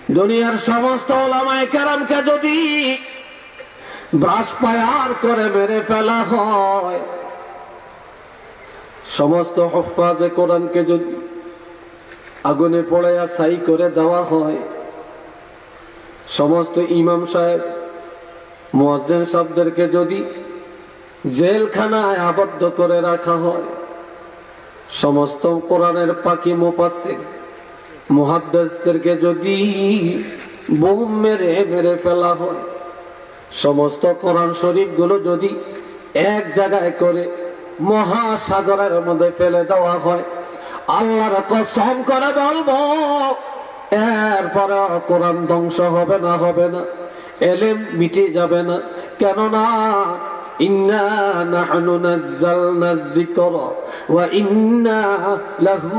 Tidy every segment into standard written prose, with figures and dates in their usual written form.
দুনিয়ার সমস্ত ওলামায়ে কেরামকে যদি ব্রাশ ফায়ার করে মেরে ফেলা হয়, সমস্ত হুফাজে কোরআনকে যদি আগুনে পোড়াইয়া ছাই করে দেওয়া হয়, সমস্ত ইমাম সাহেব মুয়াজ্জিন সাহেবদেরকে যদি জেলখানায় আবদ্ধ করে রাখা হয়, সমস্ত কোরআনের পাখি মুফাসসির মুহাদ্দিসদেরকে যদি বোম মেরে মেরে ফেলা হয়, সমস্ত কোরআন শরীফ গুলো যদি এক জায়গায় করে মহাসাগরের মধ্যে ফেলে দেওয়া হয়, আল্লাহর কসম করে বলবো এরপরে কোরআন ধ্বংস হবে না, হবে না, এলেম মিটে যাবে না। কেননা ইন্না নাহনু নাযালনা যিকরা ওয়া ইন্না লাহু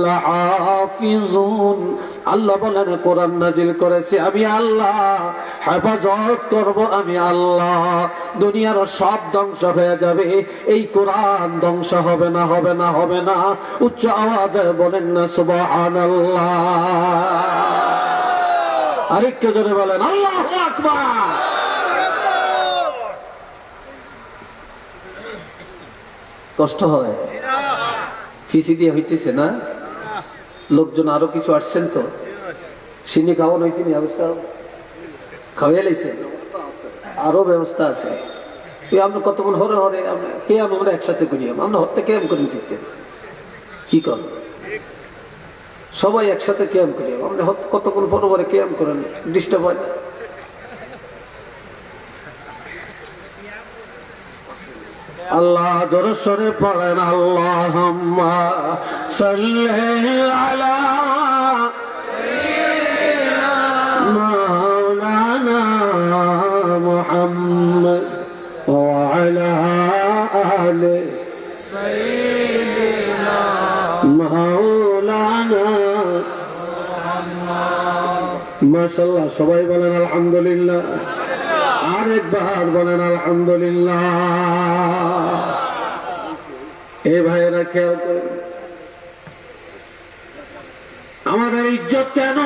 লাহাফিজুন। আল্লাহ বলেন কোরআন নাজিল করেছি আমি আল্লাহ, হেফাজত করব আমি আল্লাহ। দুনিয়ার সব ধ্বংস হয়ে যাবে, এই কোরআন ধ্বংস হবে না, হবে না, হবে না। উচ্চ আওয়াজে বলেন না সুবহানাল্লাহ। আরেকটু জোরে বলেন আল্লাহু আকবার। কষ্ট হয়, ফিসি দিয়ে হইতেছে না? লোকজন আরো কিছু আসছেন তো, সিনি খাওয়ানো হয়েছে নি? অবস্থা খাওয়াই লাইছেন, আরো ব্যবস্থা আছে। তুই আপনি কতক্ষণ হরে হরে কে আমরা একসাথে করি, আমরা হত্যা কেম করি করতেন কি কর, সবাই একসাথে কেম করি, আমরা কতক্ষণ হরে হরে কেম করেন, ডিস্টার্ব হয় না? আল্লাহ দরসরে পড়েন আল্লাহুম্মা সাল্লি আলা মাওলানা মুহাম্মদ ওয়া আলা আলি সাইয়্যিদিনা মাওলানা মুহাম্মদ। মাশাআল্লাহ, সবাই বলেন আলহামদুলিল্লাহ। আরেকবার বলেন আলহামদুলিল্লাহ। এ ভাইয়েরা খেয়াল করেন, আমাদের ইজ্জত কেন?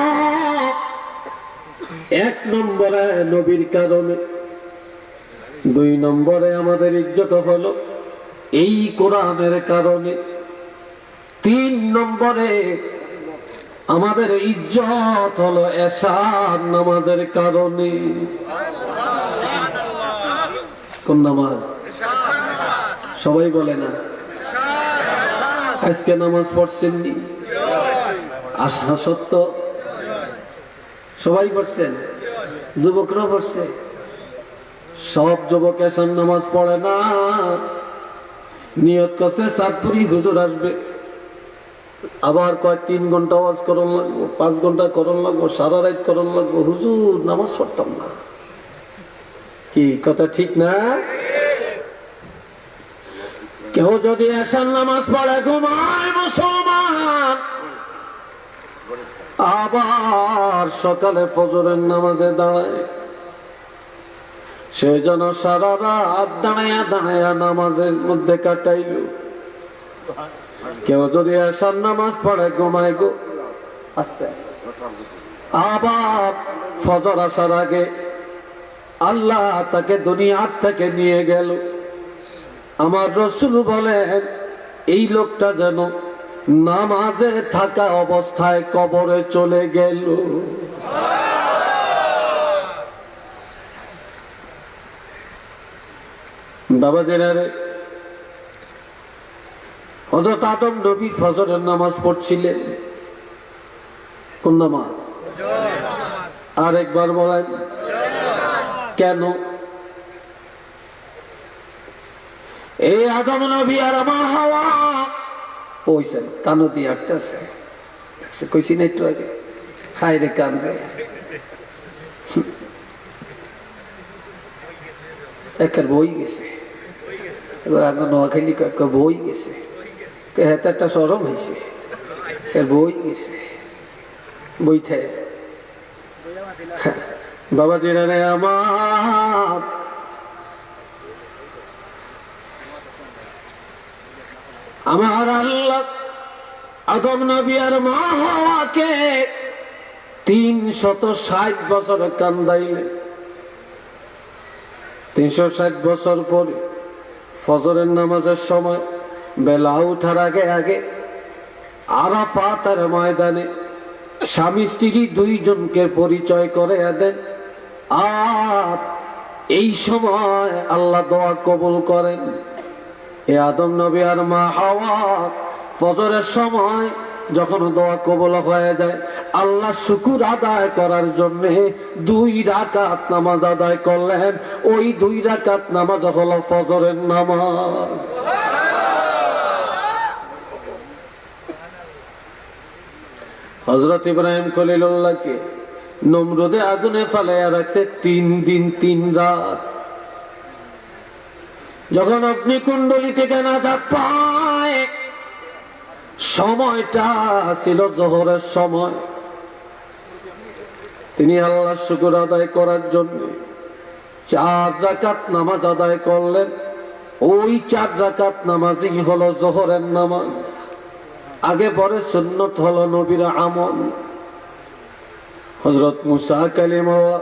এক নম্বরে নবীর কারণে, দুই নম্বরে আমাদের ইজ্জত হলো এই কোরআনের কারণে, তিন নম্বরে আমাদের ইজ্জত হলো এশার নামাজের কারণে। কোন নামাজ? সবাই বলে না। আজকে নামাজ পড়ছেন নি? আশা সত্য সবাই পড়ছেন, যুবকরা পড়ছে। সব যুবক এশার নামাজ পড়ে না। নিয়ত করছে চাঁদপুরি হুজুর আসবে, আবার কয় 3 ঘন্টা ওয়াজ করন লাগবো, 5 ঘন্টা করন লাগবো, সারা রাত করন লাগবো। হুজুর নামাজ পড়তাম না। কি কথা ঠিক না? কেউ যদি এশার নামাজ পড়ে ঘুমায় মুসলমান, আবার সকালে ফজরের নামাজে দাঁড়ায়, সে যেন সারা রাত দাঁড়াইয়া দাঁড়াইয়া নামাজের মধ্যে কাটাইল। কেউ যদি এশার নামাজ পড়ে ঘুমায় গো, আস্তে আবার ফজর আসার আগে আল্লাহ তাকে দুনিয়ার থেকে নিয়ে গেল। আমার রাসূল বলেন এই লোকটা যেন নামাজে থাকা অবস্থায় কবরে চলে গেল। বাবাজিরা রে, হযরত আদম নবী ফজরের নামাজ পড়ছিলেন। কোন নামাজ? আরেকবার বলেন কেন? এই আদম নবী আর মা হাওয়া ওইছেন কানো দিয়ে আটটাছে, কইছি না একটু আগে? হায় রে কান রে, একের বই গেছে, নোয়াখালী বই গেছে, হাতে একটা সরম হয়েছে, এর বই গেছে, বই থাকে। বাবা জিরা রে আমার, আমার আল্লাহ আদম নবী আর মা হাওয়াকে 360 বছর কান্দাইলে 360 বছর পরে ফজরের নামাজের সময় বেলা উঠার আগে আগে আরাফাতের ময়দানে স্বামী স্ত্রী দুইজনকে পরিচয় করে দেন। আর এই সময় আল্লাহ দোয়া কবুল করেন। এ আদম নবী আর মা হাওয়া ফজরের সময় যখন দোয়া কবুল হয়ে যায়, আল্লাহ শুকুর আদায় করার জন্য 2 রাকাত নামাজ আদায় করলেন। ওই 2 রাকাত নামাজ হলো ফজরের নামাজ। হযরত ইব্রাহিম খলিলুল্লাহকে নমরুদে আগুনে ফেলাইয়া রাখছে 3 দিন 3 রাত। যখন অগ্নিকুণ্ডলী থেকে নাজাত পায়, সময়টা ছিল জোহরের সময়। তিনি আল্লাহর শুকর আদায় করার জন্য 4 রাকাত নামাজ আদায় করলেন। ওই 4 রাকাত নামাজই হলো জোহরের নামাজ। আগে পরে সুন্নত হলো নবীর আমল। হযরত মুসা কালিমুল্লাহ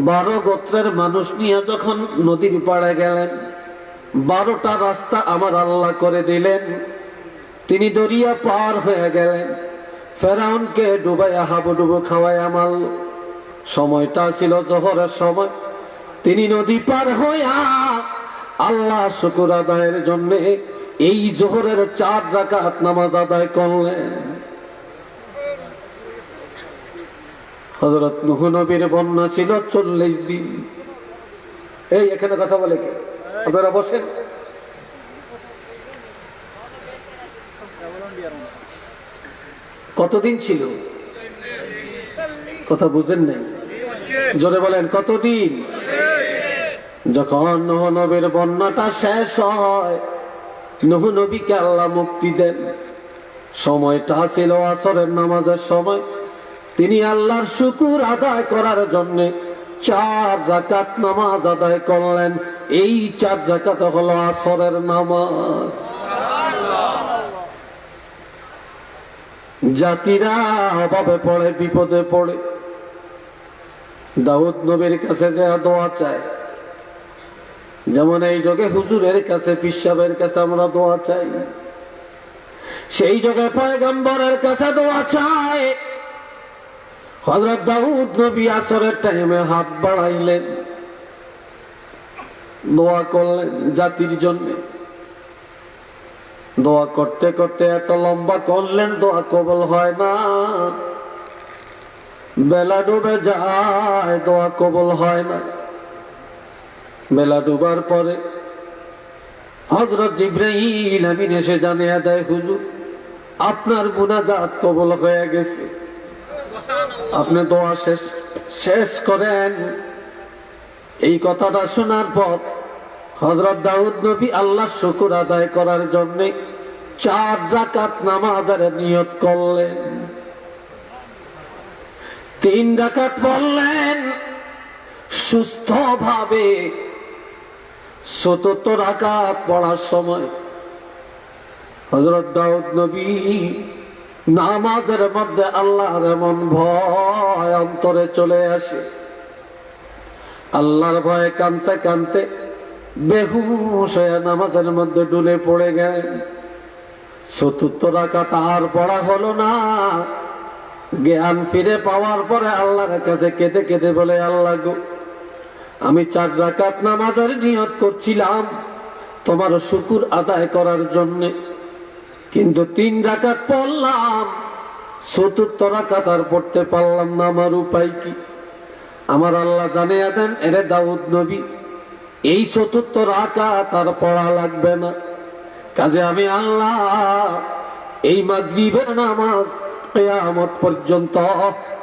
12 গোত্রের মানুষ নিয়ে যখন নদীর পাড়ে গেলেন, 12টা রাস্তা আমার আল্লাহ করে দিলেন। তিনি দরিয়া পার হয়ে গেলেন, ফেরাউনকে ডুবাইয়া হাবুডুবু খাওয়াইয়া মারল। সময়টা ছিল জোহরের সময়। তিনি নদী পার হইয়া আল্লাহ শুকর আদায়ের জন্য এই জোহরের 4 রাকাত নামাজ আদায় করলেন। হযরত নূহ নবীর বন্যা ছিল 40 দিন। এই এখানে কথা বলে কে? আপনারা বসেন। কতদিন ছিল? কথা বুঝেন নাই, জোরে বলেন কতদিন? যখন নূহ নবীর বন্যাটা শেষ হয়, নূহ নবীকে আল্লাহ মুক্তি দেন। সময়টা ছিল আসরের নামাজের সময়। তিনি আল্লাহর শুকর আদায় করার জন্য 4 রাকাত নামাজ আদায় করলেন। এই 4 রাকাত হলো আসরের নামাজ। জাতিরা অভাবে পড়ে, বিপদে পড়ে দাউদ নবীর কাছে যে দোয়া চায়, যেমন এই যুগে হুজুরের কাছে, পিসাবের কাছে আমরা দোয়া চাই, সেই যুগে পয়গম্বরের কাছে দোয়া চাই। হযরত দাউদ নবী আসরের টাইমে হাত বাড়াইলেন, দোয়া করলেন জাতির জন্য। দোয়া করতে করতে এত লম্বা করলেন, দোয়া কবুল হয় না। বেলা ডুবে যায়, দোয়া কবুল হয় না। বেলা ডুবার পরে হযরত জিবরাইল আমিন এসে জানিয়ে দেয়, হুজুর আপনার মুনাজাত কবুল হয়ে গেছে, আপনি দোয়া শেষ করেন। এই কথাটা শোনার পর হযরত দাউদ নবী আল্লাহর শুকর আদায় করার জন্য 4 রাকাত নামাজের নিয়ত করলেন। 3 রাকাত পড়লেন সুস্থভাবে। 74 রাকাত পড়ার সময় হযরত দাউদ নবী নামাজের মধ্যে আল্লাহর এমন ভয় অন্তরে চলে আসে, আল্লাহর ভয়ে কাঁদতে কাঁদতে বেহুশ হয়ে নামাজের মধ্যে ডুলে পড়ে গেলেন। 74 রাকাত আর পড়া হলো না। জ্ঞান ফিরে পাওয়ার পরে আল্লাহর কাছে কেঁদে কেঁদে বলে, আল্লাহ গো, আমি 4 রাকাত নামাজের নিয়ত করছিলাম তোমার শুকর আদায় করার জন্য, কিন্তু 3 রাকাত পড়লাম, 74 রাকাত আর পড়তে পারলাম না। আমার উপায় কি? আমার আল্লাহ জানিয়ে দেন, এরে দাউদ নবী, এই 74 রাকাত আর পড়া লাগবে না। কাজে আমি আল্লাহ এই মাগরিবের নামাজ কিয়ামত পর্যন্ত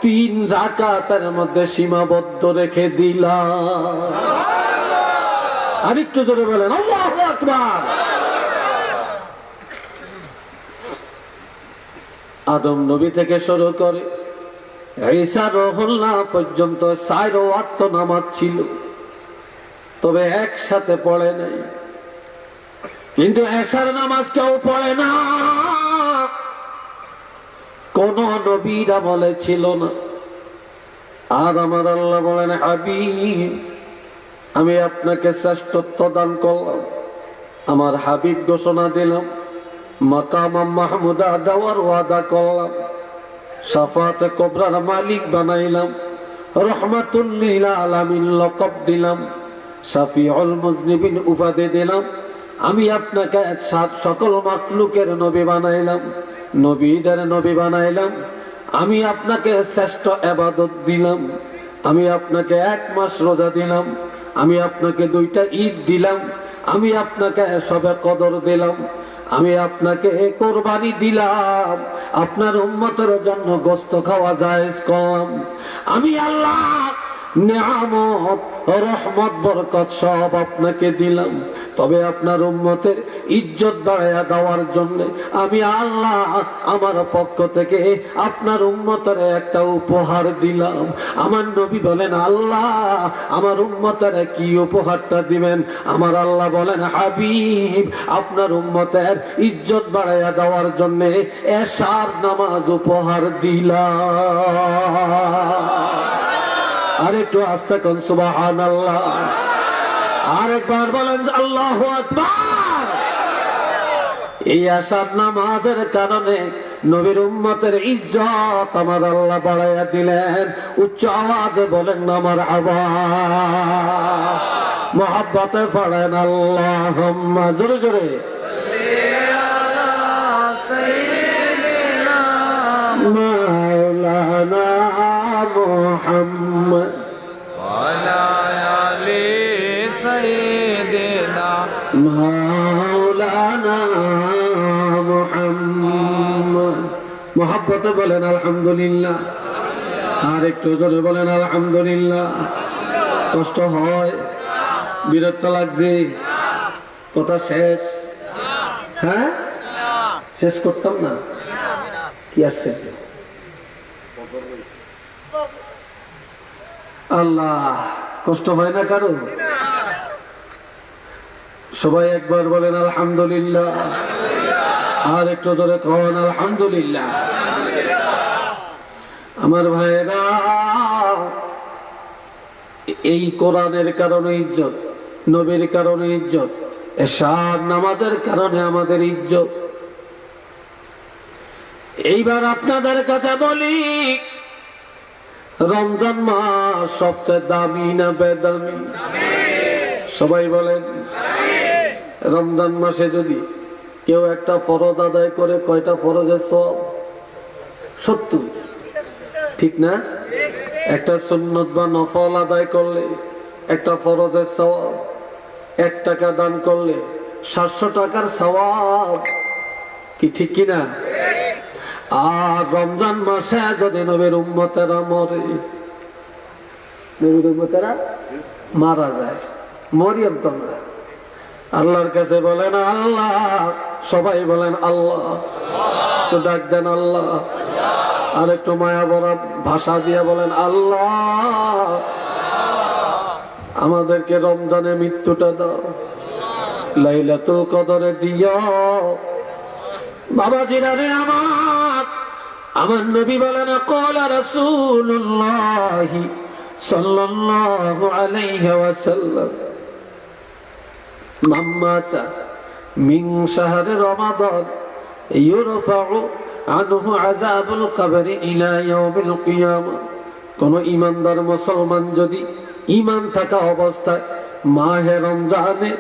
3 রাকাতের মধ্যে সীমাবদ্ধ রেখে দিলাম। আরেকটু জোরে বলেন আল্লাহু আকবার। আদম নবী থেকে শুরু করে ঈসা রুহুল্লাহ পর্যন্ত 4 ওয়াক্ত নামাজ ছিল, তবে একসাথে পড়ে নাই। কিন্তু এশার নামাজ কেউ পড়ে না, কোন নবীর আমলে ছিল না। আর আমার আল্লাহ বলেন, হাবিব আমি আপনাকে শ্রেষ্ঠত্ব দান করলাম। আমার হাবিব ঘোষণা দিলাম, মাকাম মাহমুদা দেওয়ার ওয়াদা করলাম, শাফাতে কোবরার মালিক বানাইলাম, রহমাতুল লিল আলামিন লকব দিলাম, শাফিউল মুজনিবিন উপাধি দিলাম। আমি আপনাকে সকল মাখলুকের নবী বানাইলাম, নবীদের নবী বানাইলাম। আমি আপনাকে শ্রেষ্ঠ ইবাদত দিলাম। আমি আপনাকে 1 মাস রোজা দিলাম। আমি আপনাকে 2টা ঈদ দিলাম। আমি আপনাকে সবে কদর দিলাম। আমি আপনাকে কোরবানি দিলাম। আপনার উম্মতের জন্য গোশত খাওয়া জায়েজ করলাম। আমি আল্লাহ নিয়ামত, রহমত, বরকত সব আপনাকে দিলাম। তবে আপনার উম্মতের ইজ্জত বাড়াইয়া দেওয়ার জন্য আমি আল্লাহ আমার পক্ষ থেকে আপনার উম্মতের একটা উপহার দিলাম। আমার নবী বলেন, আল্লাহ আমার উম্মতের কি উপহারটা দিবেন? আমার আল্লাহ বলেন, হাবিব আপনার উম্মতের ইজ্জত বাড়াইয়া দেওয়ার জন্য এশার নামাজ উপহার দিলাম। আরেকটু আস্তে কোন সুবহানাল্লাহ। আরেকবার বলেন আল্লাহু আকবার। এই আশার নামাজের কারণে নবীর উম্মতের ইজ্জত আমার আল্লাহ বাড়াইয়া দিলেন। উচ্চ আওয়াজে বলেন না মারহাবা। মুহাব্বতে পড়েন আল্লাহুম্মা, জোরে জোরে। মাওলানা মুহাম্মদ ওয়ালা আলি সাইয়্যিদিনা মাওলানা মুহাম্মদ। মুহাব্বতে বলেন আলহামদুলিল্লাহ। আর একটু জোরে বলেন আলহামদুলিল্লাহ। কষ্ট হয়, বিরক্ত লাগছে, কথা শেষ? হ্যাঁ, শেষ করতাম না। কি আসছে? আল্লাহ, কষ্ট হয় না কারো? সবাই একবার বলেন আলহামদুলিল্লাহ। আর একটু ধরে কন আলহামদুলিল্লাহ। আমার ভাইরা, এই কোরআনের কারণে ইজ্জত, নবীর কারণে ইজ্জত, এশার নামাজের কারণে আমাদের ইজ্জত। এইবার আপনাদের কাছে বলি, রমজান মাস সবচেয়ে দামি না বেদামি? সবাই বলেন। রমজান মাসে যদি কেউ একটা ফরজ আদায় করে, কয়টা ফরজের সওয়াব? 70, ঠিক না? একটা সুন্নত বা নফল আদায় করলে একটা ফরজের সওয়াব। 1 টাকা দান করলে 700 টাকার সওয়াব। কি ঠিক কিনা? আর রমজান মাসে যদি নবীর উম্মতেরা মরে, নবীর উম্মতেরা মারা যায়, মরিয়ম তোমরা আল্লাহর কাছে বলেন আল্লাহ, সবাই বলেন আল্লাহ, তো ডাক দেন আল্লাহ। আর একটু মায়া ভরা ভাষা দিয়ে বলেন আল্লাহ, আমাদেরকে রমজানে মৃত্যুটা দাও, লাইলাতুল কদরে দিও। বাবাজিরা রে আমার নবী বলেন, ক্বালা রাসূলুল্লাহ সাল্লাল্লাহু আলাইহি ওয়াসাল্লাম, মান মাতা মিন শাহরি রমাদান ইউরফাউ আনহু আযাবুল কবরি ইলা ইয়াউমিল কিয়ামা। কোন ঈমানদার মুসলমান যদি ঈমান থাকা অবস্থায় মাহে রমজানে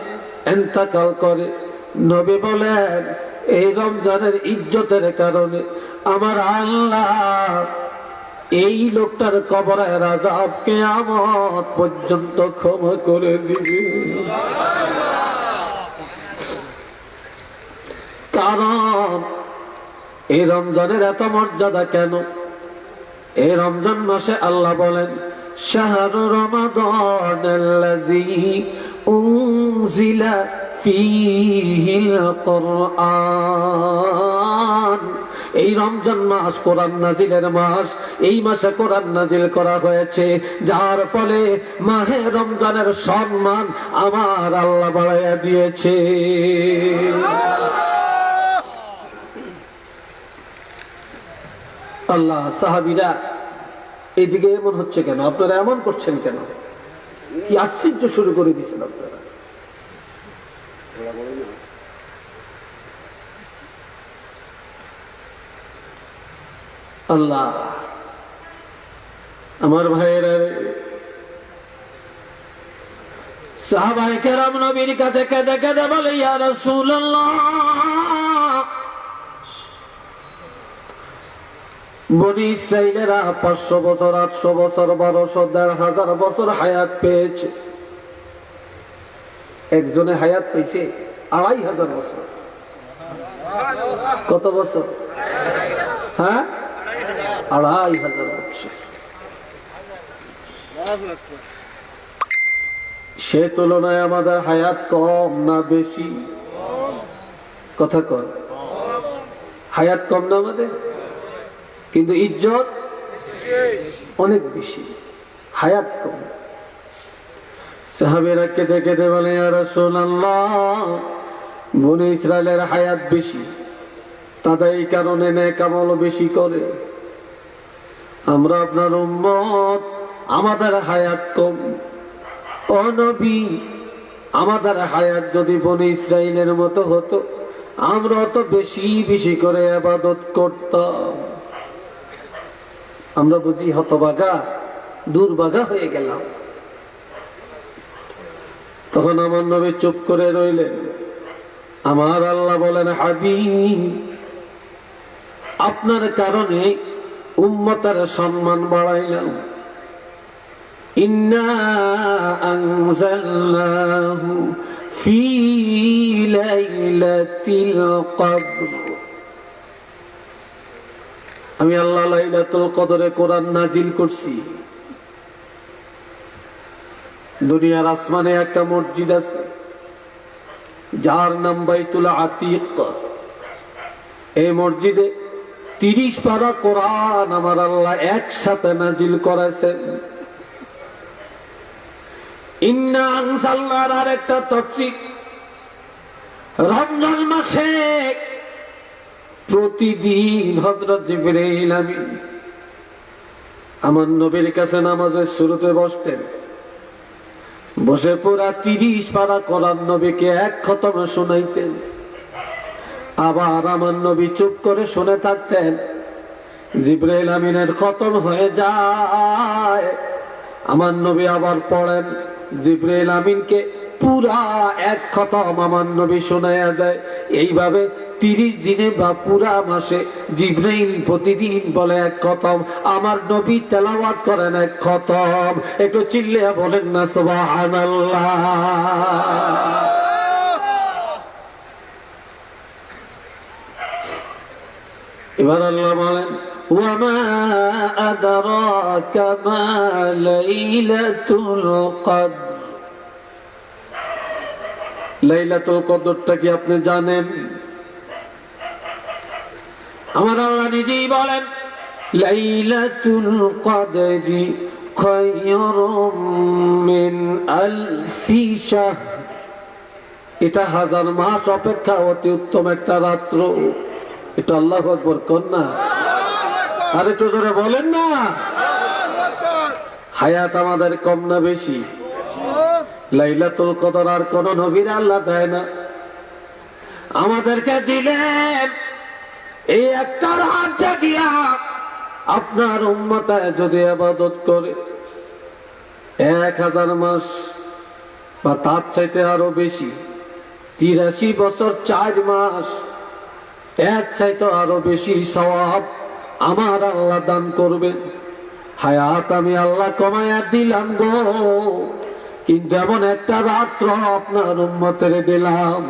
ইন্তেকাল করে, নবী বলেন এই রমজানের ইজ্জতের কারণে আমার আল্লাহ এই লোকটার কবরের আযাব কিয়ামত পর্যন্ত ক্ষমা করে দিবে। কারণ এই রমজানের এত মর্যাদা কেন? এই রমজান মাসে আল্লাহ বলেন, শাহরু রমাদানাল্লাযী উনজিলা ফীহিল কুরআন। এই রমজান মাস কোরআন নাজিলের মাস। এই মাসে কোরআন নাজিল করা হয়েছে, যার ফলে মাহে রমজানের সম্মান আমার আল্লাহ বাড়াইয়া দিয়েছে। আল্লাহ সাহাবীরা এইদিকে এমন হচ্ছে কেন? আপনারা এমন করছেন কেন? কি আশ্চর্য শুরু করে দিচ্ছেন আপনারা? আল্লাহ, আমার ভাইয়েরা, সাহাবায়ে কেরাম নবীর কাছে কেঁদে কেঁদে বলে, ইয়া রাসূলুল্লাহ, বনি ইসরাইলেরা 500 বছর, 800 বছর, 1200, 1500 বছর হায়াত পেয়েছে। একজনে হায়াত পেয়েছে 2500 বছর। কত বছর? হ্যাঁ, 2500 বছর। সে তুলনায় আমাদের হায়াত কম না বেশি? কথা কর, হায়াত কম না আমাদের, কিন্তু ইজ্জত অনেক বেশি, হায়াত কম। সাহাবীরা কেঁদে কেঁদে বলে, ইয়া রাসূলুল্লাহ, বনি ইসরাইলের হায়াত বেশি, তাদের এই কারণে নেক আমল বেশি করে। আমরা আপনার উম্মত, আমাদের হায়াত কম। ও নবী, আমাদের হায়াত যদি বনি ইসরাইলের মতো হতো, আমরা তো বেশি বেশি করে ইবাদত করতাম। আমরা বুঝি হতভাগা, দুর্ভাগা হয়ে গেলাম। তখন আমার নবী চুপ করে রইলেন। আমার আল্লাহ বলেন, হাবিব, আপনার কারণে উম্মতের সম্মান বাড়াইলাম। ইন্না আনজালনাহু ফি লাইলাতিল কদর। আমি আল্লাহ লাইলাতুল কদরে কোরআন নাজিল করছি। দুনিয়ার আসমানে একটা মসজিদ আছে, যার নাম বাইতুল আতিক। এই মসজিদে 30 পারা কোরআন আমার আল্লাহ একসাথে নাজিল করেছেন। ইন্না আনজালনার আরেকটা তাফসীর, রমজান মাসে প্রতিদিন হযরত জিবরাইল আমিন আমার নবীর কাছে নামাজের শুরুতে বসতেন। বসে পুরা 30 পারা কোরআন নবীকে এক খতমে শোনাইতেন। আবার আমার নবী চুপ করে শুনে থাকতেন। জিবরাইল আমিনের খতম হয়ে যায়, আমার নবী আবার পড়েন। জিবরাইল আমিনকে পুরা এক খতম আমার নবী শোনাইয়া দেয়। এইভাবে 30 দিনে বা পুরা মাসে জিবরাইল প্রতিদিন বলে এক খতম, আমার নবী তেলাওয়াত করেন এক খতম। একটু চিল্লিয়া বলেন না সুবহানাল্লাহ। এবার আল্লাহ বলেন, ওয়ামা আদরাকা মা লাইলাতুল কদর। লাইলাতুল কদরটা কি আপনি জানেন? আমার আল্লাহ নিজেই বলেন, লাইলাতুল কদরি খায়রুম মিন আলফি শাহর। এটা 1000 মাস অপেক্ষা অতি উত্তম একটা রাত্র। এটা আল্লাহু আকবার কোন না? আরে একটু জোরে বলেন না। হায়াত আমাদের কম না বেশি? লাইলাতুল কদর আর কোন নবীর আল্লাহ দেয় না, আমাদেরকে দিলেন। এই একটা রাত জাগিয়া আপনার উম্মতায় যদি ইবাদত করে 1000 মাস বা তার চাইতে আরো বেশি, 83 বছর 4 মাস, এর চাইতে আরো বেশি সওয়াব আমার আল্লাহ দান করবেন। হায়াত আমি আল্লাহ কমায়া দিলাম গো, কিন্তু এমন একটা রাত্র আপনার উম্মতের দিলাম।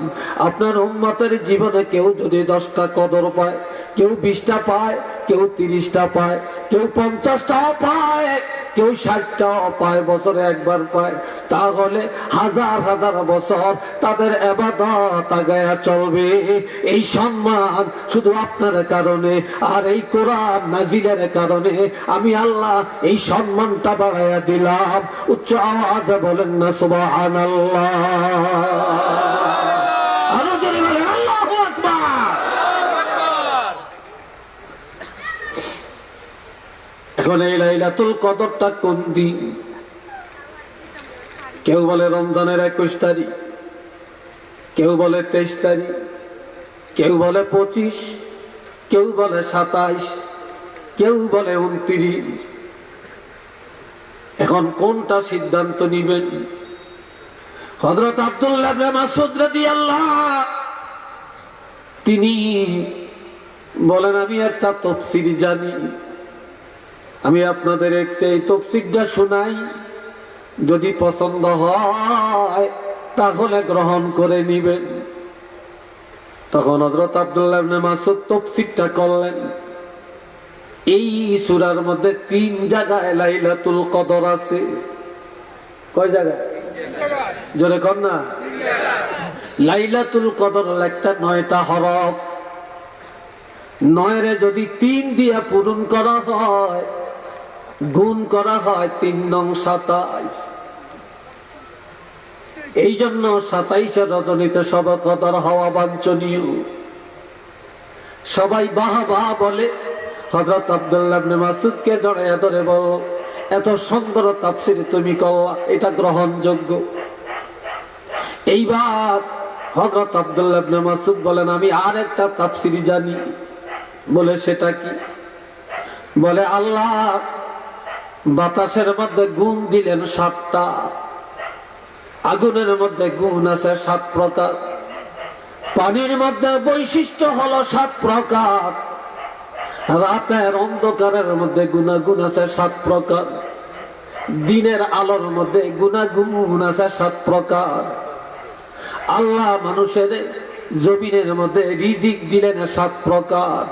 আপনার উম্মতের জীবনে কেউ যদি 10টা কদর পায়, কেউ 20টা পায়, কেউ 30টা পায়, কেউ 50টাও পায়, কেউ 60টাও পায়, বছরে একবার পায়, তাহলে হাজার হাজার বছর তাদের ইবাদত আগায়া চলবে। এই সম্মান শুধু আপনার কারণে আর এই কোরআন নাজিলের কারণে আমি আল্লাহ এই সম্মানটা বাড়াইয়া দিলাম। উচ্চ আওয়াজে বলেন না সুবহানাল্লাহ। আরো জোরে বলেন আল্লাহু আকবার। এখন এই লাইলাতুল কদরটা কোন দিন? কেউ বলে রমজানের 21 তারিখ, কেউ বলে 23 তারিখ, কেউ বলে 25, কেউ বলে 27, কেউ বলে 29। এখন কোনটা সিদ্ধান্ত নিবেন? হযরত আব্দুল্লাহ ইবনে মাসউদ রাদিয়াল্লাহু তিনি বলেন, আমি একটা তাফসীর জানি, আমি আপনাদের একটা এই তাফসীরটা শোনাই, যদি পছন্দ হয় তাহলে গ্রহণ করে নিবেন। তখন হযরত আব্দুল্লাহ ইবনে মাসউদ তাফসীরটা করলেন। এই সূরার মধ্যে 3 জায়গায় লাইলাতুল কদর আছে। কয় জায়গায়? জোরে কর না। লাইলাতুল কদর একটা 9টা হরফ। 9 রে যদি 3 দিয়া পূরণ করা হয়, গুণ করা হয় 3 নং 27। এই জন্য 27 রজনীতে সব কদর হওয়া বাঞ্ছনীয়। সবাই বাহ বাহ বলে। হযরত আব্দুল্লাহ ইবনে মাসউদকে জড়াইয়া ধরে বল, এত সুন্দর তাফসীর তুমি করলা, এটা গ্রহণযোগ্য। এইবার হযরত আব্দুল্লাহ ইবনে মাসউদ বলেন, আমি আর একটা তাফসীর জানি। বলে সেটা কি? বলে আল্লাহ বাতাসের মধ্যে গুণ দিলেন 7টা, আগুনের মধ্যে গুণ আছে 7 প্রকার, পানির মধ্যে বৈশিষ্ট্য হলো 7 প্রকার, রাতের অন্ধকারের মধ্যে গুণাগুণ আছে 7 প্রকার, দিনের আলোর মধ্যে গুণাগুণ আছে 7 প্রকার। আল্লাহ মানুষের জমিনের মধ্যে রিজিক দিলেন 7 প্রকার,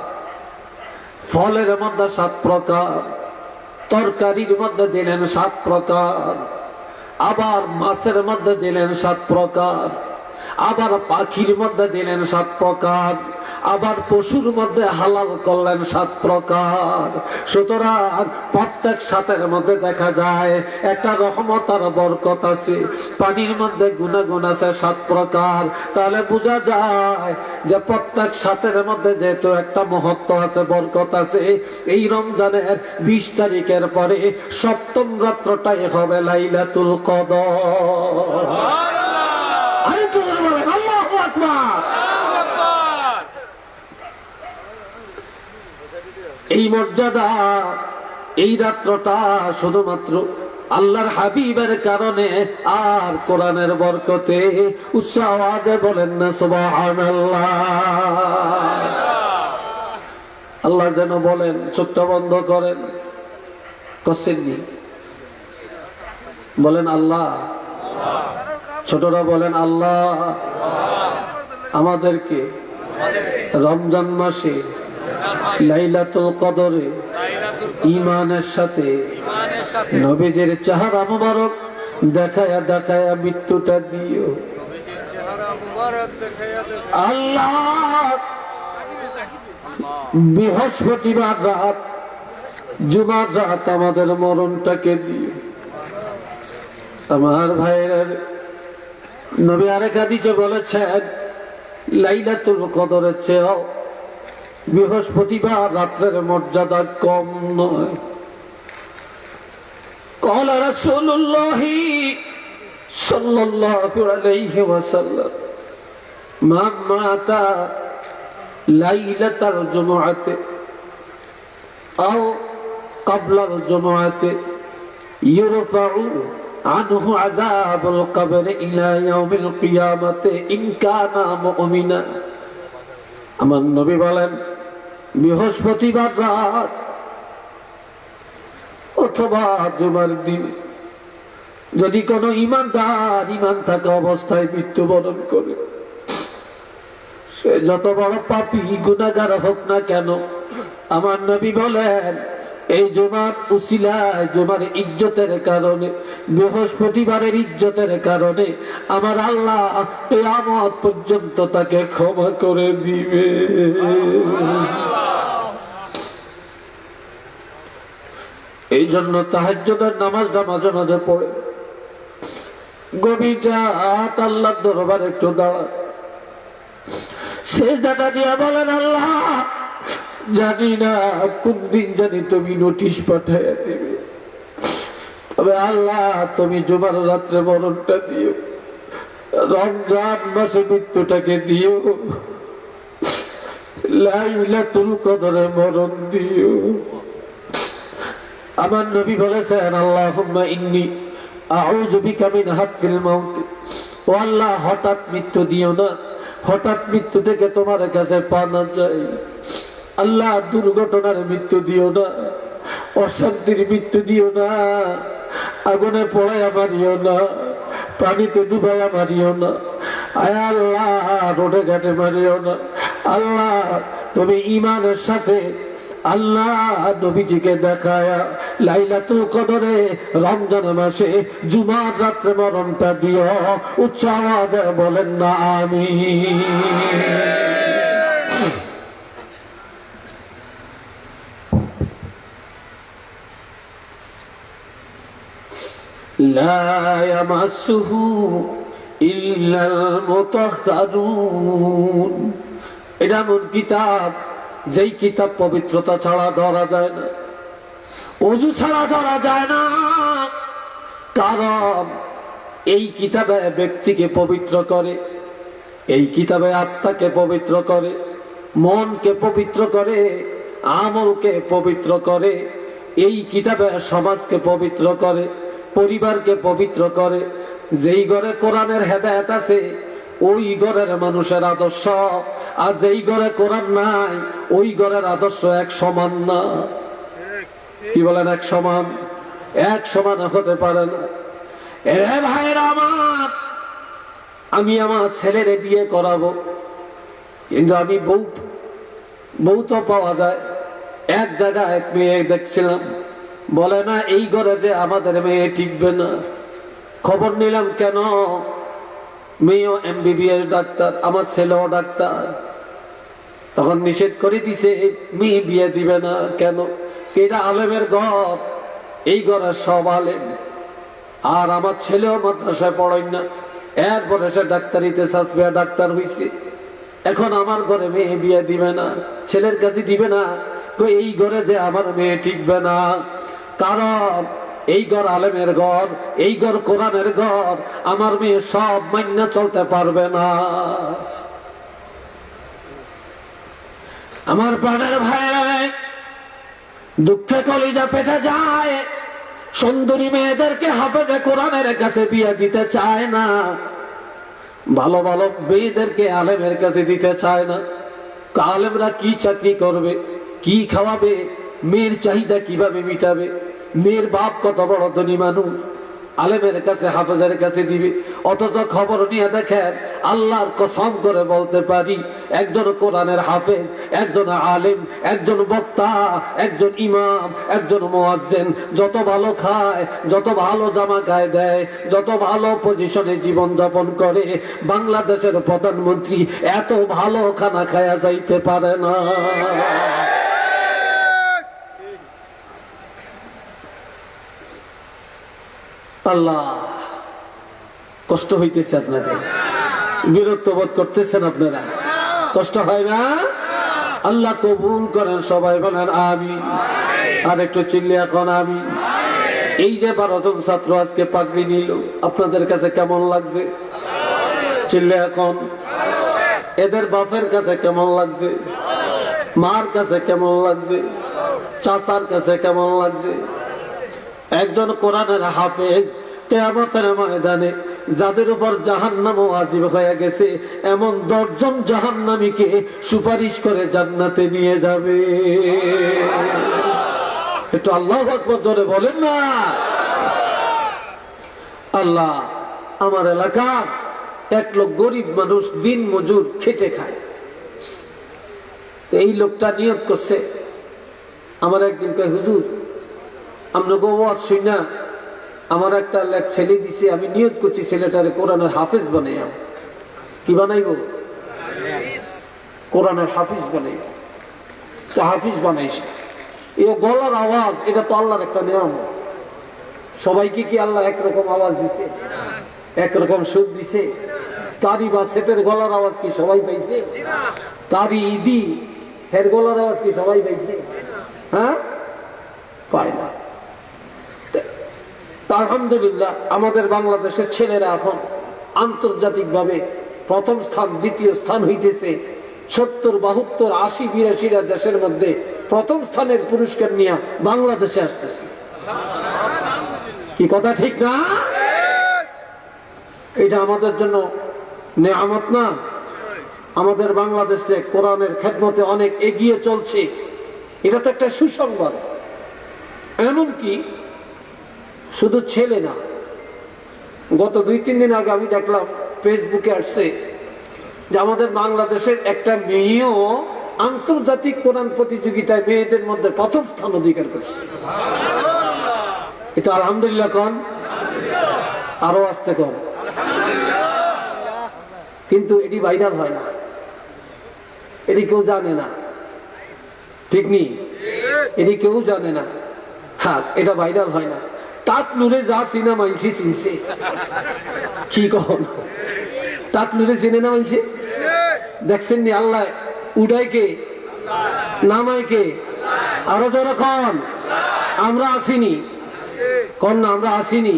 ফলের মধ্যে 7 প্রকার, তরকারির মধ্যে দিলেন 7 প্রকার, আবার মাছের মধ্যে দিলেন 7 প্রকার, আবার পাখির মধ্যে দিলেন 7 প্রকার, আবার পশুর মধ্যে হালাল করলেন 7 প্রকার। সুতরাং প্রত্যেক 7-এর মধ্যে দেখা যায় একটা রহমত আর বরকত আছে। পানির মধ্যে গুণাগুণ আছে 7 প্রকার। তাহলে বোঝা যায় যে প্রত্যেক 7-এর মধ্যে যেহেতু একটা মহত্ব আছে, বরকত আছে। এই রমজানের 20 তারিখের পরে 7ম রাত্রটাই হবে লাইলাতুল কদর। আরে তো বলেন আল্লাহু আকবার। এই মর্যাদা, এই রাত্রটা শুধুমাত্র আল্লাহর হাবিবের কারণে আর কোরআনের বরকতে। উচ্চ আওয়াজে বলেন না সুবহানাল্লাহ। আল্লাহ যেন বলেন, চোখটা বন্ধ করেন, করছেননি? বলেন আল্লাহ। ছোটরা বলেন আল্লাহ আমাদেরকে রমজান মাসে লাইলাতুল কদরে ঈমানের সাথে নবীজির চেহারা মুবারক দেখায়া দেখায়া মৃত্যুটা দিও আল্লাহ। বৃহস্পতিবার রাত, জুমার রাত আমাদের মরণটাকে দিও। আমার ভাইয়ের নবী আরেক হাদিসে বলেছেন, লাইলাতুল কদরের চেয়েও বৃহস্পতিবার রাত্রের মর্যাদা কম নয়। قال رسول الله صلى الله عليه وسلم من مات ليلة الجمعة أو قبل الجمعة يرفع عنه عذاب القبر إلى يوم القيامة إن كان مؤمنا। আমার নবী বলেন, বৃহস্পতিবার রাত অথবা জুমার দিন যদি কোনো ঈমানদার ঈমান থাকা অবস্থায় মৃত্যুবরণ করে, সে যত বড় পাপী গুনাহগার হোক না কেন, আমার নবী বলেন এই জুমার উসিলায়, জুমার ইজ্জতের কারণে, বৃহস্পতিবারের ইজ্জতের কারণে আমার আল্লাহ কিয়ামত পর্যন্ত তাকে ক্ষমা করে দিবে। এই জন্য তাহাজ্জুদের নামাজটা মাঝে মাঝে পড়ে, গভীর রাত আল্লাহর দরবারে একটু দাঁড়ান, সিজদাটা দিয়ে বলেন আল্লাহ জানি না কোন দিন জানি তুমি নোটিশ পাঠাইয়া দিবে, তবে আল্লাহ তুমি জুমার রাত্রে মরণটা দিও, রমজান মাসে মৃত্যুটাকে দিও, লাইলাতুল কদরে মরণ দিও। আমার নবী বলেছেন আল্লাহুম্মা ইন্নী আউযু বিকা মিন হাতফিল মাউত, ও আল্লাহ হঠাৎ মৃত্যু দিও না, হঠাৎ মৃত্যু থেকে তোমার কাছে পানা চাই। আল্লাহ দুর্ঘটনার মৃত্যু দিও না, অশান্তির মৃত্যু দিও না, আগুনে পোড়াইয়া মারিও না, পানিতে ডুবাইয়া মারিও না, আয় আল্লাহ রোডে ঘাটে মারিও না। আল্লাহ তুমি ঈমানের সাথে আল্লাহ নবীজিকে দেখায়া লাইলাতুল কদরে রমজান মাসে জুমার রাত্রে মরণটা দিও। উচ্চ আওয়াজে বলেন না আমিন। লা ইয়ামাসসুহু ইল্লাল মুতাহহারুন, এটা এমন কিতাব যেই কিতাব পবিত্রতা ছাড়া ধরা যায় না, ওযু ছাড়া ধরা যায় না। কারণ এই কিতাবে ব্যক্তিকে পবিত্র করে, এই কিতাবে আত্মাকে পবিত্র করে, মনকে পবিত্র করে, আমলকে পবিত্র করে। এই কিতাবে সমাজকে পবিত্র করে, পরিবারকে পবিত্র করে। যেই ঘরে কোরআনের হেদায়েত আছে ওই ঘরের মানুষের আদর্শ, আর যেই ঘরে কোরআন নাই ওই ঘরের আদর্শ এক সমান না। কি বলেন? এক সমান? এক সমান হতে পারে না। এ ভাইরা আমার, আমি আমার ছেলেরে বিয়ে করাবো, কিন্তু আমি বউ তো পাওয়া যায়। এক জায়গায় এক মেয়ে দেখছিলাম, বলে না এই ঘরে যে আমাদের মেয়ে টিকবে না। খবর নিলাম, কেন? মেয়েও MBBS ডাক্তার, আমার ছেলেও ডাক্তার। তখন নিষেধ করে দিছে, মেয়ে বিয়ে দিবে না। কেন? এটা আলেমের ঘর, এই ঘরে সব আলেম। আর আমার ছেলেও মাদ্রাসায় পড়াই না, এরপরে সে ডাক্তারিতে সাসপিয়া ডাক্তার হইছে। এখন আমার ঘরে মেয়ে বিয়ে দিবে না, ছেলের কাছে দিবে না। এই ঘরে যে আমার মেয়ে টিকবে না, কারণ এই ঘর আলেমের ঘর, এই ঘর কোরআনের ঘর। আমার মেয়ে সব মাইনা চলতে পারবে না। আমার প্রাণের ভাই, দুঃখে কলিজা পেটে যায়। সুন্দরী মেয়েদেরকে হাফেজে কোরআনের কাছে বিয়ে দিতে চায় না, ভালো ভালো মেয়েদেরকে আলেমের কাছে দিতে চায় না। আলেমরা কি চাকরি করবে, কি খাওয়াবে, মেয়ের চাহিদা কিভাবে মিটাবে? মেয়ের বাপ কত বড় ধনী মানুষ, আলেমের কাছে হাফেজের কাছে দিবে। অথচ খবর নিয়ে দেখেন, আল্লাহর কসম করে বলতে পারি, একজন কোরআনের হাফেজ, একজন আলেম, একজন বক্তা, একজন ইমাম, একজন মুয়াজ্জিন যত ভালো খায়, যত ভালো জামা গায়ে দেয়, যত ভালো পজিশনে জীবন যাপন করে, বাংলাদেশের প্রধানমন্ত্রী এত ভালো খানা খায়া যাইতে পারে না। আল্লাহ, কষ্ট হইতেছে আপনাদের? বিরক্ত বোধ করতেছেন আপনারা? কষ্ট হয় না? আল্লাহ কবুল করেন। সবাই বলেন আমিন। আর একটু চিল্লে এখন আমিন। এই যে 12 জন ছাত্র আজকে পাগড়ি নিল, আপনাদের কাছে কেমন লাগছে? চিল্লে এখন। এদের বাপের কাছে কেমন লাগছে? মার কাছে কেমন লাগছে? চাচার কাছে কেমন লাগছে? একজন কোরআনের হাফেজ কিয়ামতের ময়দানে যাদের উপর জাহান্নাম ওয়াজিব হয়ে গেছে, এমন 10 জন জাহান্নামীকে সুপারিশ করে জান্নাতে নিয়ে যাবে। একটু আল্লাহু আকবার জোরে বলেন না। আল্লাহ, আমার এলাকার এক লোক গরিব মানুষ, দিন মজুর, খেটে খায়। তো এই লোকটা নিয়ত করছে, আমার একদিন কয়, হুজুর আমরা গোয়াজ শুই না, আমার একটা ছেলে দিছে, আমি নিয়ত করছি ছেলেটারে কোরআনের হাফেজ বানাইব। কি বানাইব? কোরআনের হাফিজ বানাইব। হাফিজ বানাইছে, এই গলার আওয়াজ, এটা তো আল্লাহর একটা নিয়ম। সবাইকে কি আল্লাহ একরকম আওয়াজ দিছে, একরকম সুর দিছে? কারি বা সেতের গলার আওয়াজ কি সবাই পাইছে? কারি ইদি হের গলার আওয়াজ কি সবাই পাইছে? হ্যাঁ, পায় না। আলহামদুলিল্লাহ আমাদের বাংলাদেশের ছেলেরা এখন আন্তর্জাতিকভাবে প্রথম স্থান, দ্বিতীয় স্থান হইতেছে। 70, 72, 80, 82টা দেশের মধ্যে প্রথম স্থানের পুরস্কার নিয়ে বাংলাদেশে আসতেছে। কি কথা ঠিক না? এটা আমাদের জন্য নেয়ামত না? আমাদের বাংলাদেশে কোরআনের খেদমতে অনেক এগিয়ে চলছে, এটা তো একটা সুসংবাদ। এমনকি শুধু ছেলে না, গত 2-3 দিন আগে আমি দেখলাম ফেসবুকে আসছে যে আমাদের বাংলাদেশের একটা মেয়েও আন্তর্জাতিক কোরআন প্রতিযোগিতায় মেয়েদের মধ্যে প্রথম স্থান অধিকার করছে। এটা আলহামদুলিল্লাহ কন, আরো আসতে কন। কিন্তু এটি ভাইরাল হয় না, এটি কেউ জানে না, ঠিক নি? এটি কেউ জানে না। হ্যাঁ, এটা ভাইরাল হয় না। টাকনুরে যা চিনা মাইনসি চিনছে, কি কখন টাকনুরে চিনে না মাইনসি? দেখছেন নি? আল্লাহ উড়াই কে, নামাই কে? আরো যখন আমরা আসিনি কন না, আমরা আসিনি,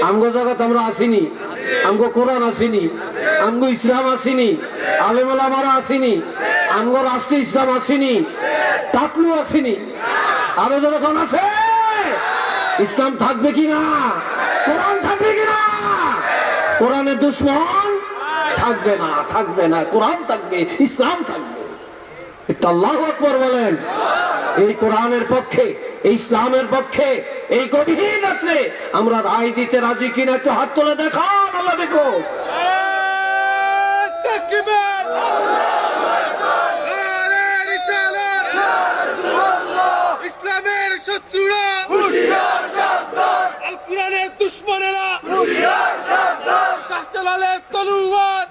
আমগো জগৎ আমরা আসিনি, আমগো কোরআন আসিনি, আমগো ইসলাম আসিনি, আলেম ওলামারা আসিনি, আমগো রাষ্ট্র ইসলাম আসিনি, টাকলু আসিনি। আরো যখন আছে, ইসলাম থাকবে কিনা, কোরআন থাকবে কিনা? কোরআনের দুশ্মন থাকবে না, থাকবে না। কোরআন থাকবে, ইসলাম থাকবে। এটা আল্লাহু আকবার বলেন। এই কোরআনের পক্ষে, এই ইসলামের পক্ষে এই গভীর রাত্রে আমরা রায় দিতে রাজি কিনা একটু হাত তুলে দেখান। আল্লাহ দেখো। ইসলামের শত্রুরা, আল কোরআনের দুশ্মনেরা, শাহজালালের তলোয়ার,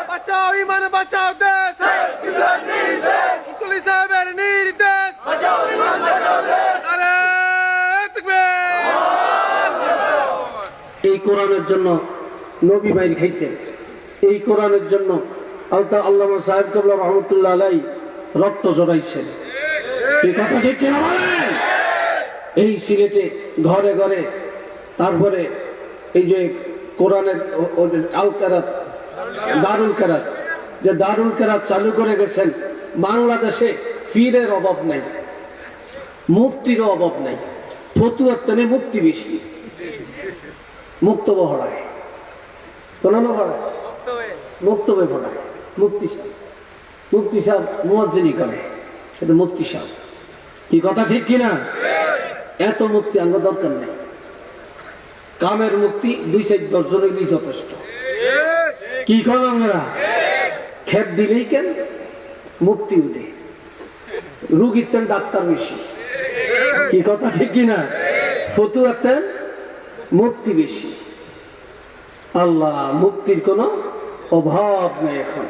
বাঁচাও ইমান, বাঁচাও দেশ, মুকুল সাহেবের নির্দেশ। এই কোরআনের জন্য নবী মাইর খাইছেন, এই কোরআনের জন্য আল্লামা সাহেব কেবলা রহমতুল্লাহ আলাই রক্ত জড়াইছেন। এই কথা ঠিক কিনা বলেন? এই সিলেটে ঘরে ঘরে, তারপরে এই যে কোরআনের আল কেরাত, দারুল কেরাত, যে দারুল কেরাত চালু করে গেছেন। বাংলাদেশে পীরের অভাব নাই, মুক্তির অভাব নাই, ফতুয়ার টানে মুক্তি বেশি। মুক্তবে পড়ায়, কোরআনও পড়ায়, মুক্তবে পড়ায়। মুফতি সাহেব, মুফতি সাহেব মুয়াজ্জিনি করে, সেটা মুফতি সাহেব। কি কথা ঠিক কিনা? এত মুক্তি আমার দরকার নেই। কামের মুক্তি 2-4 জনেরই যথেষ্ট। কি কম আমরা খেপ দিলেই কেন মুক্তি উঠে, রুগীর তেন ডাক্তার বেশি। কি কথা ঠিক কিনা? ফতুয়ার তেন মুক্তি বেশি। আল্লাহ, মুক্তির কোন অভাব নেই এখন।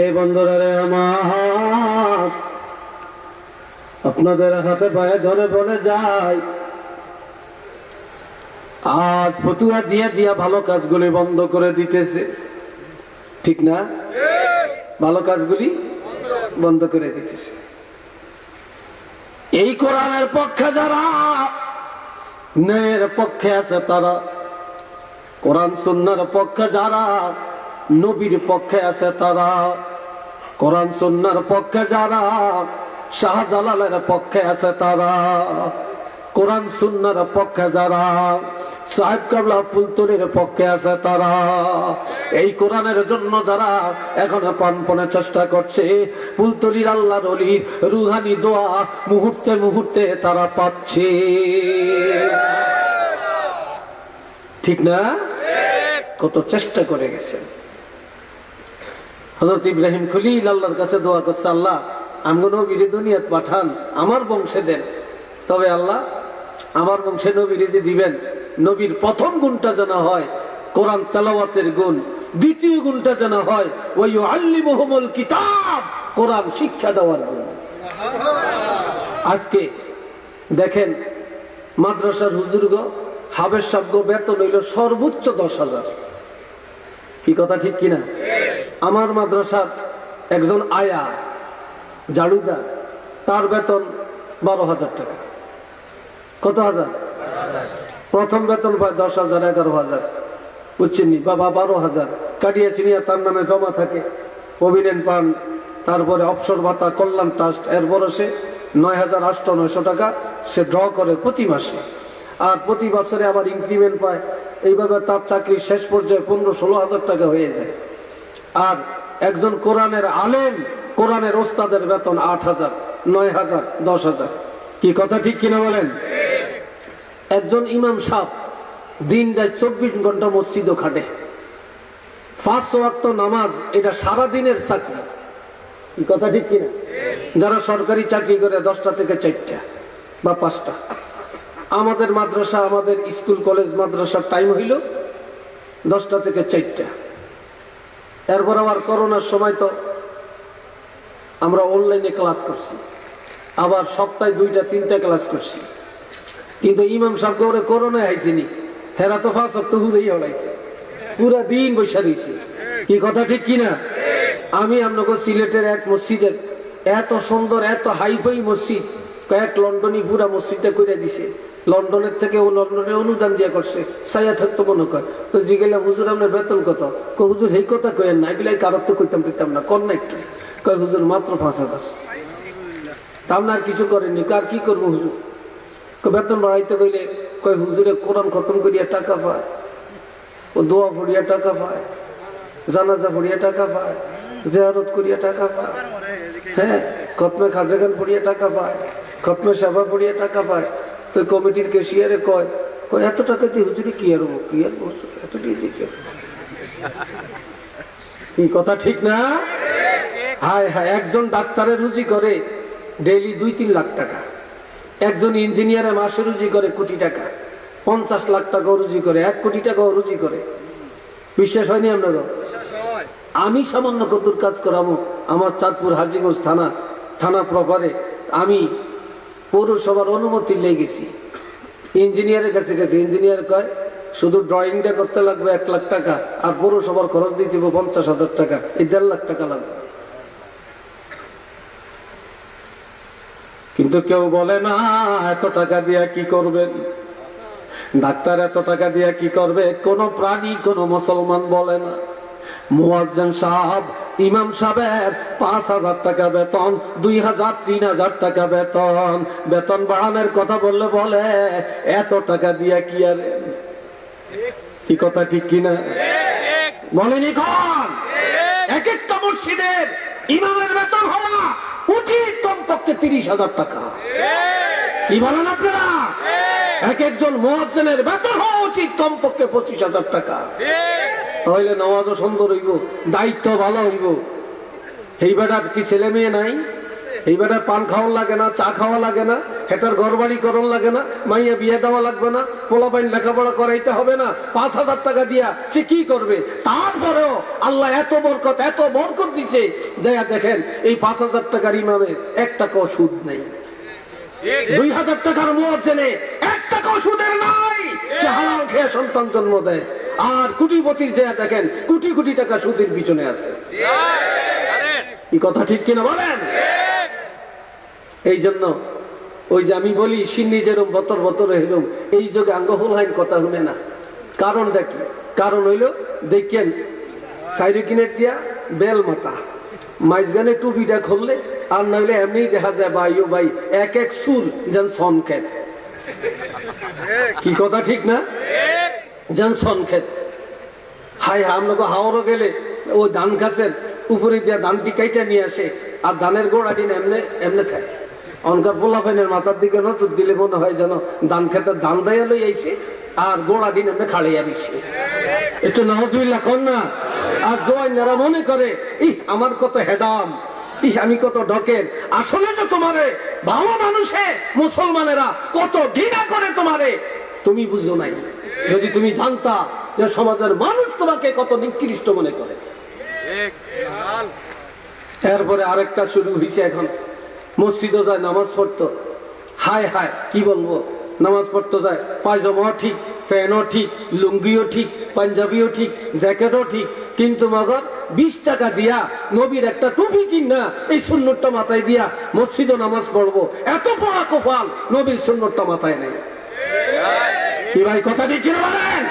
এ বন্ধুরা রে আমার, আপনাদের হাতে পায়ে ধরে বলে যায়, আজ ফতুয়া দিয়া দিয়া ভালো কাজগুলি বন্ধ করে দিতেছে, ঠিক না? ভালো কাজগুলি বন্ধ করে দিতেছে। এই কোরআনের পক্ষে যারা, ন্যায়ের পক্ষে আছে তারা, কোরআন সুন্নাহর পক্ষে যারা, নবীর পক্ষে আছে তারা, কোরআন সুন্নাহর পক্ষে যারা, শাহজালালের পক্ষে আছে তারা, কোরআন সুন্নাহর পক্ষে যারা, সাহেব কাবলা ফুলতলির পক্ষে আছে তারা, এই কোরআনের জন্য যারা এখন প্রাণপণে চেষ্টা করছে, ফুলতলির আল্লাহর ওলির রুহানি দোয়া মুহূর্তে মুহূর্তে তারা পাচ্ছে, ঠিক না? কত চেষ্টা করে গেছেন। হযরত ইব্রাহিম খলিল আল্লাহর কাছে দোয়া করছে, আল্লাহ আমগো নবীরে দুনিয়াত পাঠান, আমার বংশে দেন। তবে আল্লাহ আমার বংশে নবীরে যে দিবেন, নবীর প্রথম গুণটা যেন হয় কোরআন তেলাওয়াতের গুণ, দ্বিতীয় গুণটা যেন হয় ওই আল্লিমুহুমুল কিতাব, কোরআন শিক্ষা দেওয়ার গুণ। আজকে দেখেন মাদ্রাসার হুজুরগো, হাবের সাহেব বেতন হইল সর্বোচ্চ 10,000। কি কথা ঠিক কিনা? আমার মাদ্রাসার একজন আয়া ঝাড়ুদার, তার বেতন 12,000 টাকা। কত হাজার? প্রথম বেতন পায় 10,000, 11,000, বুঝছেন, বাবা 12,000 কাটিয়ে চিনিয়া তার নামে জমা থাকে, প্রভিডেন্ট ফান্ড, তারপরে অবসর ভাতা, কল্যাণ ট্রাস্ট, এরপরে সে 9,900 টাকা সে ড্র করে প্রতি মাসে, আর প্রতি বছরে আবার ইনক্রিমেন্ট পায়। এইভাবে তার চাকরির শেষ পর্যায়ে 15-16,000 টাকা হয়ে যায়। আর একজন কোরআনের আলেম, কোরআনের ওস্তাদের বেতন 8,000, 9,000, 10,000। কি কথা ঠিক কিনা বলেন? একজন ইমাম সাহেব দিন রাত 24 ঘন্টা মসজিদও খাটে, 5 ওয়াক্ত নামাজ, এটা সারা দিনের চাকরি। কি কথা ঠিক কিনা? যারা সরকারি চাকরি করে 10টা থেকে 4টা বা 5টা। আমাদের মাদ্রাসা, আমাদের স্কুল কলেজ মাদ্রাসার টাইম হইল 10টা থেকে 4টা। এরপর আবার করোনার সময় তো আমরা অনলাইনে ক্লাস করছি, আবার সপ্তাহে 2টা-3টা ক্লাস করছি। কিন্তু ইমাম সাহেবকে ওরে করোনা আইসিনি, হেরা তো 5 ওয়াক্ত হুরেই হলাইছে, পুরা দিন বৈশা রয়েছে। কি কথা ঠিক কিনা? আমি আপনাকে সিলেটের এক মসজিদের, এত সুন্দর এত হাইফাই মসজিদ, কয়েক লন্ডনই পুরা মসজিদটা করে দিছে। লন্ডনের থেকে ও লন্ডনে অনুদান দিয়ে করছে, সাইয়া থাকতো মনে কর। তো জিগেলাম, হুজুর আপনার বেতন কত? হুজুর এই কথা কয়েন না, এগুলাই কারোর তো করতাম পেতাম না, কর না একটু। কয় হুজুর মাত্র 5,000। তা আর কিছু করেননি। আর কি করবো হুজুর? বেতন বাড়াইতে কইলে কয় হুজুরে কোরআন খতম করিয়া টাকা পায়, ও দোয়া পড়িয়া টাকা পায়, জানাজা পড়িয়া টাকা পায়, জিয়ারত করিয়া টাকা পায়, হ্যাঁ, খতমে খাজাগান পড়িয়া টাকা পায়, খতমে সাবা পড়িয়া টাকা পায়। তো কমিটির ক্যাশিয়ারে কয় এত টাকা দিয়ে হুজুরি কি আর বস্তু এত দিয়ে দিকে। কি কথা ঠিক না? হায় হায়, একজন ডাক্তারে রুজি করে ডেইলি 2-3 লাখ টাকা, একজন ইঞ্জিনিয়ারে মাসে রুজি করে কোটি টাকা, 50 লাখ টাকাও রুজি করে, 1 কোটি টাকাও রুজি করে। বিশ্বাস হয়নি আপনাকে? আমি সামান্য কদ্দুর কাজ করাবো আমার চাঁদপুর হাজীগঞ্জ থানা প্রপারে। আমি পৌরসভার অনুমতি লেগে গেছি, ইঞ্জিনিয়ারের কাছে গেছি। ইঞ্জিনিয়ার কয় শুধু ড্রয়িংটা করতে লাগবে 1 লাখ টাকা, আর পৌরসভার খরচ দিয়ে দিব 50,000 টাকা, এই 1.5 লাখ টাকা লাগবে। কিন্তু কেউ বলে না এত টাকা দিয়া কি করবেন, ডাক্তার এত টাকা দিয়া কি করবে, কোন প্রাণী, কোন মুসলমান বলে না। মুয়াজ্জিন সাহেব, ইমাম সাহেবের 5,000 টাকা বেতন, 2,000, 3,000 টাকা বেতন। বেতন বাড়ানোর কথা বললে বলে এত টাকা দিয়া কি আর। কি কথা ঠিক কিনা বলেনি? কোন এক একটা মসজিদের ইমামের বেতন হওয়া উচিত কমপক্ষে 30,000 টাকা। কি বলেন আপনারা? এক একজন মুয়াজ্জিনের বেতন হওয়া উচিত কমপক্ষে 25,000 টাকা। তাহলে নামাজও সুন্দর হইব, দায়িত্ব ভালো হইব। এই বেটার কি ছেলে মেয়ে নাই? এই বেটার পান খাওয়া লাগে না, চা খাওয়া লাগে না, হেটার ঘর বাড়ি করণ লাগে না, মাইয়া বিয়ে দেওয়া লাগবে না, পোলাপাইন লেখাপড়া করাইতে হবে না। 5,000 টাকা দিয়া সে কি করবে? তারপরেও আল্লাহ এত বরকত দিচ্ছে। যাইয়া দেখেন এই 5,000 টাকার ইমামের 1 টাকাও সুদ নেই, 2,000 টাকার মুয়াজ্জিনে 1 টাকাও সুদের নাই, সে হারাম খেয়ে সন্তান জন্ম দেয়। আর কোটিপতির যাইয়া দেখেন কোটি কোটি টাকা সুদের পিছনে আছে। এই কথা ঠিক কিনা বলেন? এই জন্য ওই যে আমি বলি সিন্নি যেরম বতর এরম, এই যুগে আঙ্গফুল হাইন কথা শুনে না। কারণ দেখি, কারণ হইল দেখেন সাইরে কিনের দিয়া বেল মাথা মাইজগানে টুপিটা খুললে, আর না হইলে এমনি দেখা যায় ভাই ও ভাই এক চুল যেন সন খেত। কি কথা ঠিক না? যেন সন খেত। হাই আমরা হাওড়ও গেলে ওই ধান গাছের উপরে দিয়া ধানটি কাইটা নিয়ে আসে, আর ধানের গোড়া দিন এমনে খায়। অনকার পোলাফাইনের মাথার দিকে নজর দিলে মনে হয় যেন ধান খেতে ধান দেয়া লই আইছে, আর গোড়া দিন এমনি খাড়াইয়া দিচ্ছে। একটু নাউজুবিল্লাহ কর না। আর দোয়াইনারা মনে করে আমার কত হেডাম, আমি কত ঢকের। আসলে তো তোমারে ভালো মানুষে মুসলমানেরা কত ঘৃণা করে তোমারে, তুমি বুঝো নাই। যদি তুমি জানতা যে সমাজের মানুষ তোমাকে কত নিকৃষ্ট মনে করে। এরপরে আরেকটা শুরু হয়েছে, এখন মসজিদও যায় নামাজ পড়তো। হায় হায় কি বলবো, নামাজ পড়তে যায়, পায়জামাও ঠিক, ফ্যানও ঠিক, লুঙ্গিও ঠিক, পাঞ্জাবিও ঠিক, জ্যাকেটও ঠিক, কিন্তু মগর 20 টাকা দিয়া নবীর একটা টুপি কিনা এই সুন্নতটা মাথায় দিয়া মসজিদে নামাজ পড়বো, এত বড় কপাল নবীর সুন্নতটা মাথায় নেই। কি ভাই কথা দিয়ে কিনে বলেন?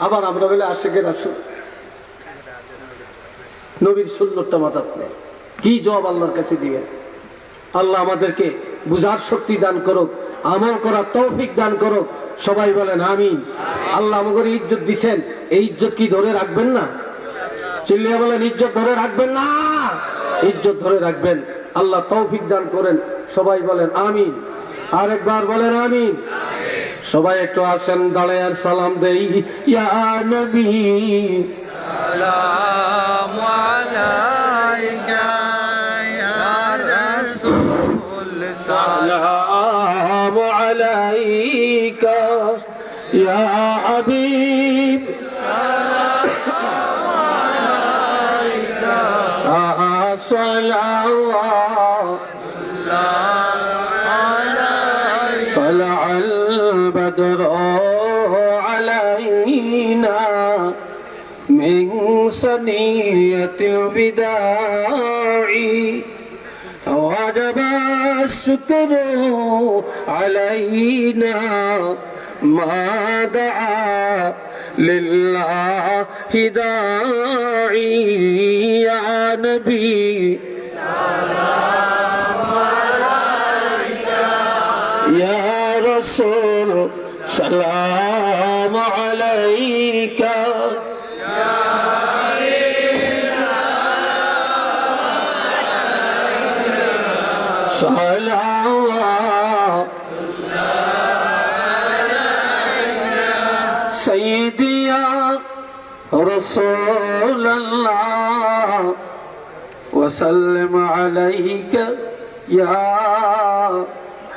আবার আমরা বলে আশেকের আসুন, নবীর সুন্নতটা মাথায় নেই। কি জবাব আল্লাহর কাছে দিবেন? আল্লাহ আমাদেরকে বুঝার শক্তি দান করুক, আমল করার তৌফিক দান করুক। সবাই বলেন আমিন। আল্লাহ আমাদের ইজ্জত দিচ্ছেন, এই ইজ্জত কি ধরে রাখবেন না? চিল্লিয়া বলেন ইজ্জত ধরে রাখবেন না? ইজ্জত ধরে রাখবেন। আল্লাহ তৌফিক দান করেন। সবাই বলেন আমিন। আরেকবার বলেন আমিন। সবাই একটু আসেন, দাঁড়ায় আর সালাম দেই। ইয়া নবী সালামু আলাইকা ইয়া রাসূল সালাম আলাইকা ইয়া হাবিব طلع البدر علينا من ثنية الوداع وجب الشكر علينا ما دعا لله داعي يا نبي يا رسول سلام عليك صلوات سيدي يا رسول الله وسلم عليك يا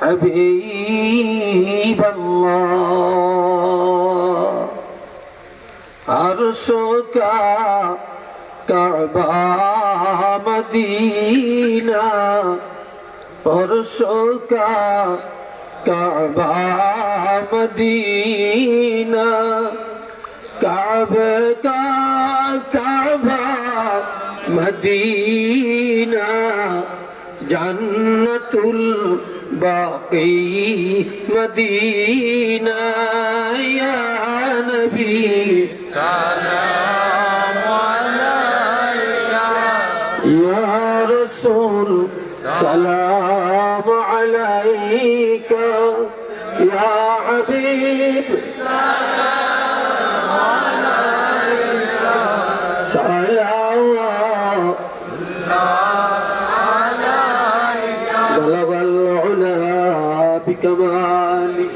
حبيب الله عرشك كعبة مدينة عرشك كعبة مدينة كعبة كعبة مدينة جنة الباقي مدينة يا نبي سلام عليك يا رسول سلام عليك يا حبيب سلام عليك صلوات بلغ العلا بكماله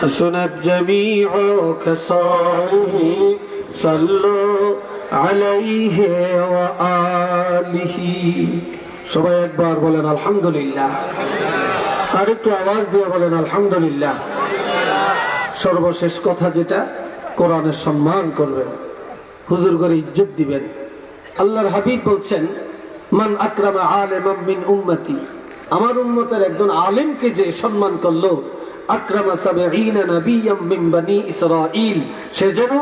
حسنت جميع خصاله صلوا عليه وآله সবাই একবার বলেন আলহামদুলিল্লাহ। আর একটু আওয়াজ দিয়ে বলেন আলহামদুলিল্লাহ। সর্বশেষ কথা যেটা, কোরআনের সম্মান করবেন, হুজুর করে ইজ্জত দিবেন। আল্লাহর হাবিব বলছেন মান আকরামা আলিমান মিন উম্মতি, আমার উম্মতের একজন আলেমকে যে সম্মান করলো, আকরামা সাবঈনা নাবিয়্যাম মিন বনি ইসরাঈল, সে যেন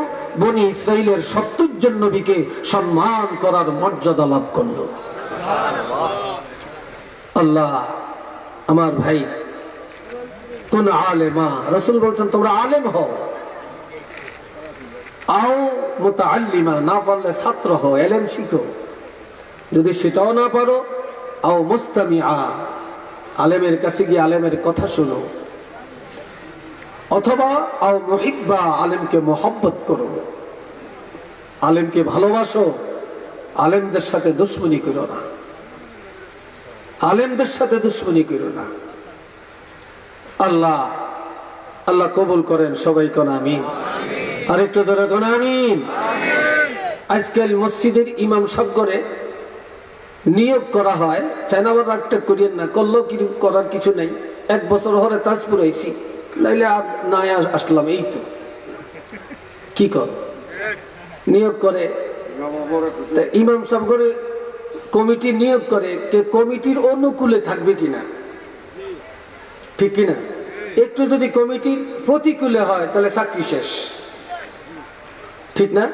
বনি ইসরাইলের 70 জন নবীকে সম্মান করার মর্যাদা লাভ করলো। আল্লাহ আমার ভাই কোন আলেমা, রাসূল বলছেন তোমরা আলেম হও, আও মুতাআল্লিমা, না পারলে ছাত্র হও, ইলম শিখো। যদি সেটাও না পারো, আও মুস্তামিআ, আলেমের কাছে গিয়ে আলেমের কথা শোনো। অথবা আও মুহিব্বা, আলেমকে মহব্বত করো, আলেমকে ভালোবাসো। আলেমদের সাথে দুশমনি করো না, আলেমদের সাথে দুশমনি করো না। আল্লাহ আল্লাহ কবুল করেন। সবাই কোন আমিন। আরেকটু ধরে কোন আমিন। আজকাল মসজিদের ইমাম সাহেব করে নিয়োগ করা হয়, চাইনাবার রাগটা করিয়েন না, করলেও কি করার কিছু নেই। 1 বছর হরে তাজপুর আইছি, নাইলে আর না আসলাম, এই তো কি কর নিয়োগ করে। ইমাম সাহেব করে কমিটি নিয়োগ করে, কে কমিটির অনুকূলে থাকবে কিনা, ঠিক কিনা? একটু যদি কমিটির প্রতিকূলে হয় তাহলে চাকরি শেষ। ঠিক না?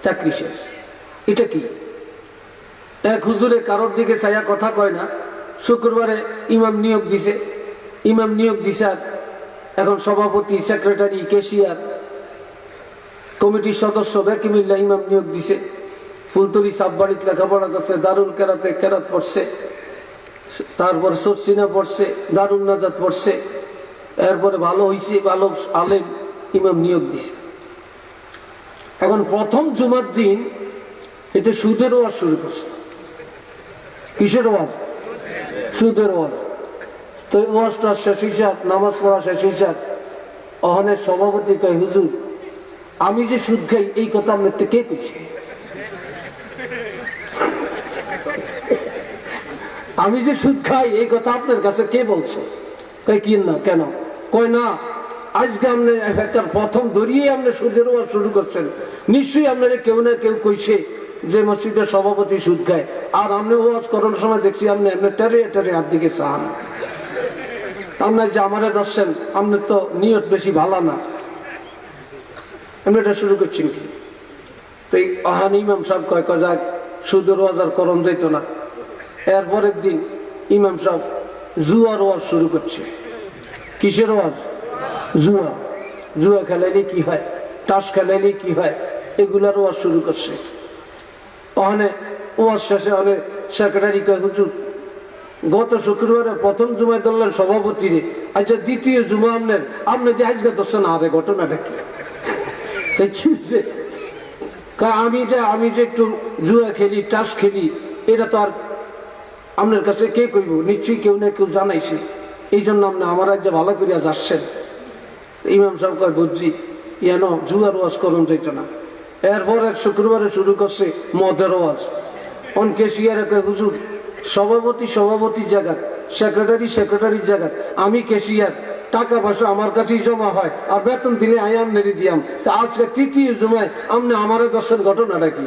চাকরি শেষ। এটা কি? এক হুজুরে কারোর দিকে ছায়া কথা কয় না, শুক্রবারে ইমাম নিয়োগ দিছে, আর এখন সভাপতি, সেক্রেটারি, ক্যাশিয়ার, কমিটির সদস্য ব্যাকি মিল্লা ইমাম নিয়োগ দিছে। ফুলতলি সাববাড়িতে লেখাপড়া করছে, দারুল কেরাতে কেরাত পড়ছে, তারপর সরসিনা পড়ছে, দারুল নাজাত পড়ছে, এরপরে ভালো হইছে, ভালো আলেম, ইমাম নিয়োগ দিছে। এখন প্রথম জুমার দিন এতে সুদের ওয়াজ শুরু করছে। কিসের ওয়াজ? সুদের ওয়াজ। তো ওয়াজটা শেষ হইছে, নামাজ পড়া শেষ হইছে, অহনের সভাপতি কয়, হুজুর আমি যে সুদ খাই এই কথা আপনার কে কইছে? আমি যে সুদ খাই এই কথা আপনার কাছে কে বলছে? কয় কি না, কেন? কয় না, আজকে আপনি প্রথম ধরিয়ে আপনি সুদের ওয়াজ শুরু করছেন, নিশ্চয়ই আপনার কেউ না কেউ কইছে যে মসজিদের সভাপতি সুদ খায়, আর আপনি ওয়াজ করার সময় দেখছি আপনি এমনি টেরে টেরে হাত দিকে চান, আপনার যে আমারে দর্শেন, আপনার তো নিয়ত বেশি ভালো না, আপনি এটা শুরু করছেন কি? তো এই আহান ইমাম সাহেব কয় যাক সুদের ওয়াজ আর করণ যাইতো না। এরপরের দিন ইমাম সাহেব জুয়ার ওয়াজ শুরু করছে। কিসের ওয়াজ? জুয়া। জুয়া খেলাইলে কি হয়, তাস খেলাইলে কি হয়, এগুলার ওয়াজ শুরু করছে। ওখানে ওয়াজ শেষে অনেক সেক্রেটারি কয়, হুজুর গত শুক্রবারে প্রথম জুমায় ধরলেন সভাপতি রে, আচ্ছা দ্বিতীয় জুমা আপনি যে আজকে ধরছেন, আরে ঘটনাটা কি? আমি যে একটু জুয়া খেলি, তাস খেলি, এটা তো আর আপনার কাছে কে কইব? নিশ্চয়ই কেউ না কেউ জানাইছে, এই জন্য আপনি আমার আজ ভালো করিয়া যাচ্ছেন। ইমাম সাহেব কয়, বুঝছি, ইয়ানো জুয়ার ওয়াজ করুন যাইত না। এরপর এক শুক্রবারে শুরু করছে মদের ওয়াজ। অনকে শিয়ারে কয়, হুজুর সভাপতির জায়গা, সেক্রেটারির জায়গা, আমি ক্যাশিয়ার, টাকা পয়সা আমার কাছেই জমা হয়, আর বেতন দিলে আয়াম নেড়ে দিয়াম। তা আজকে তৃতীয় জুমায় আপনি আমারে দর্শন, ঘটনাটা কি?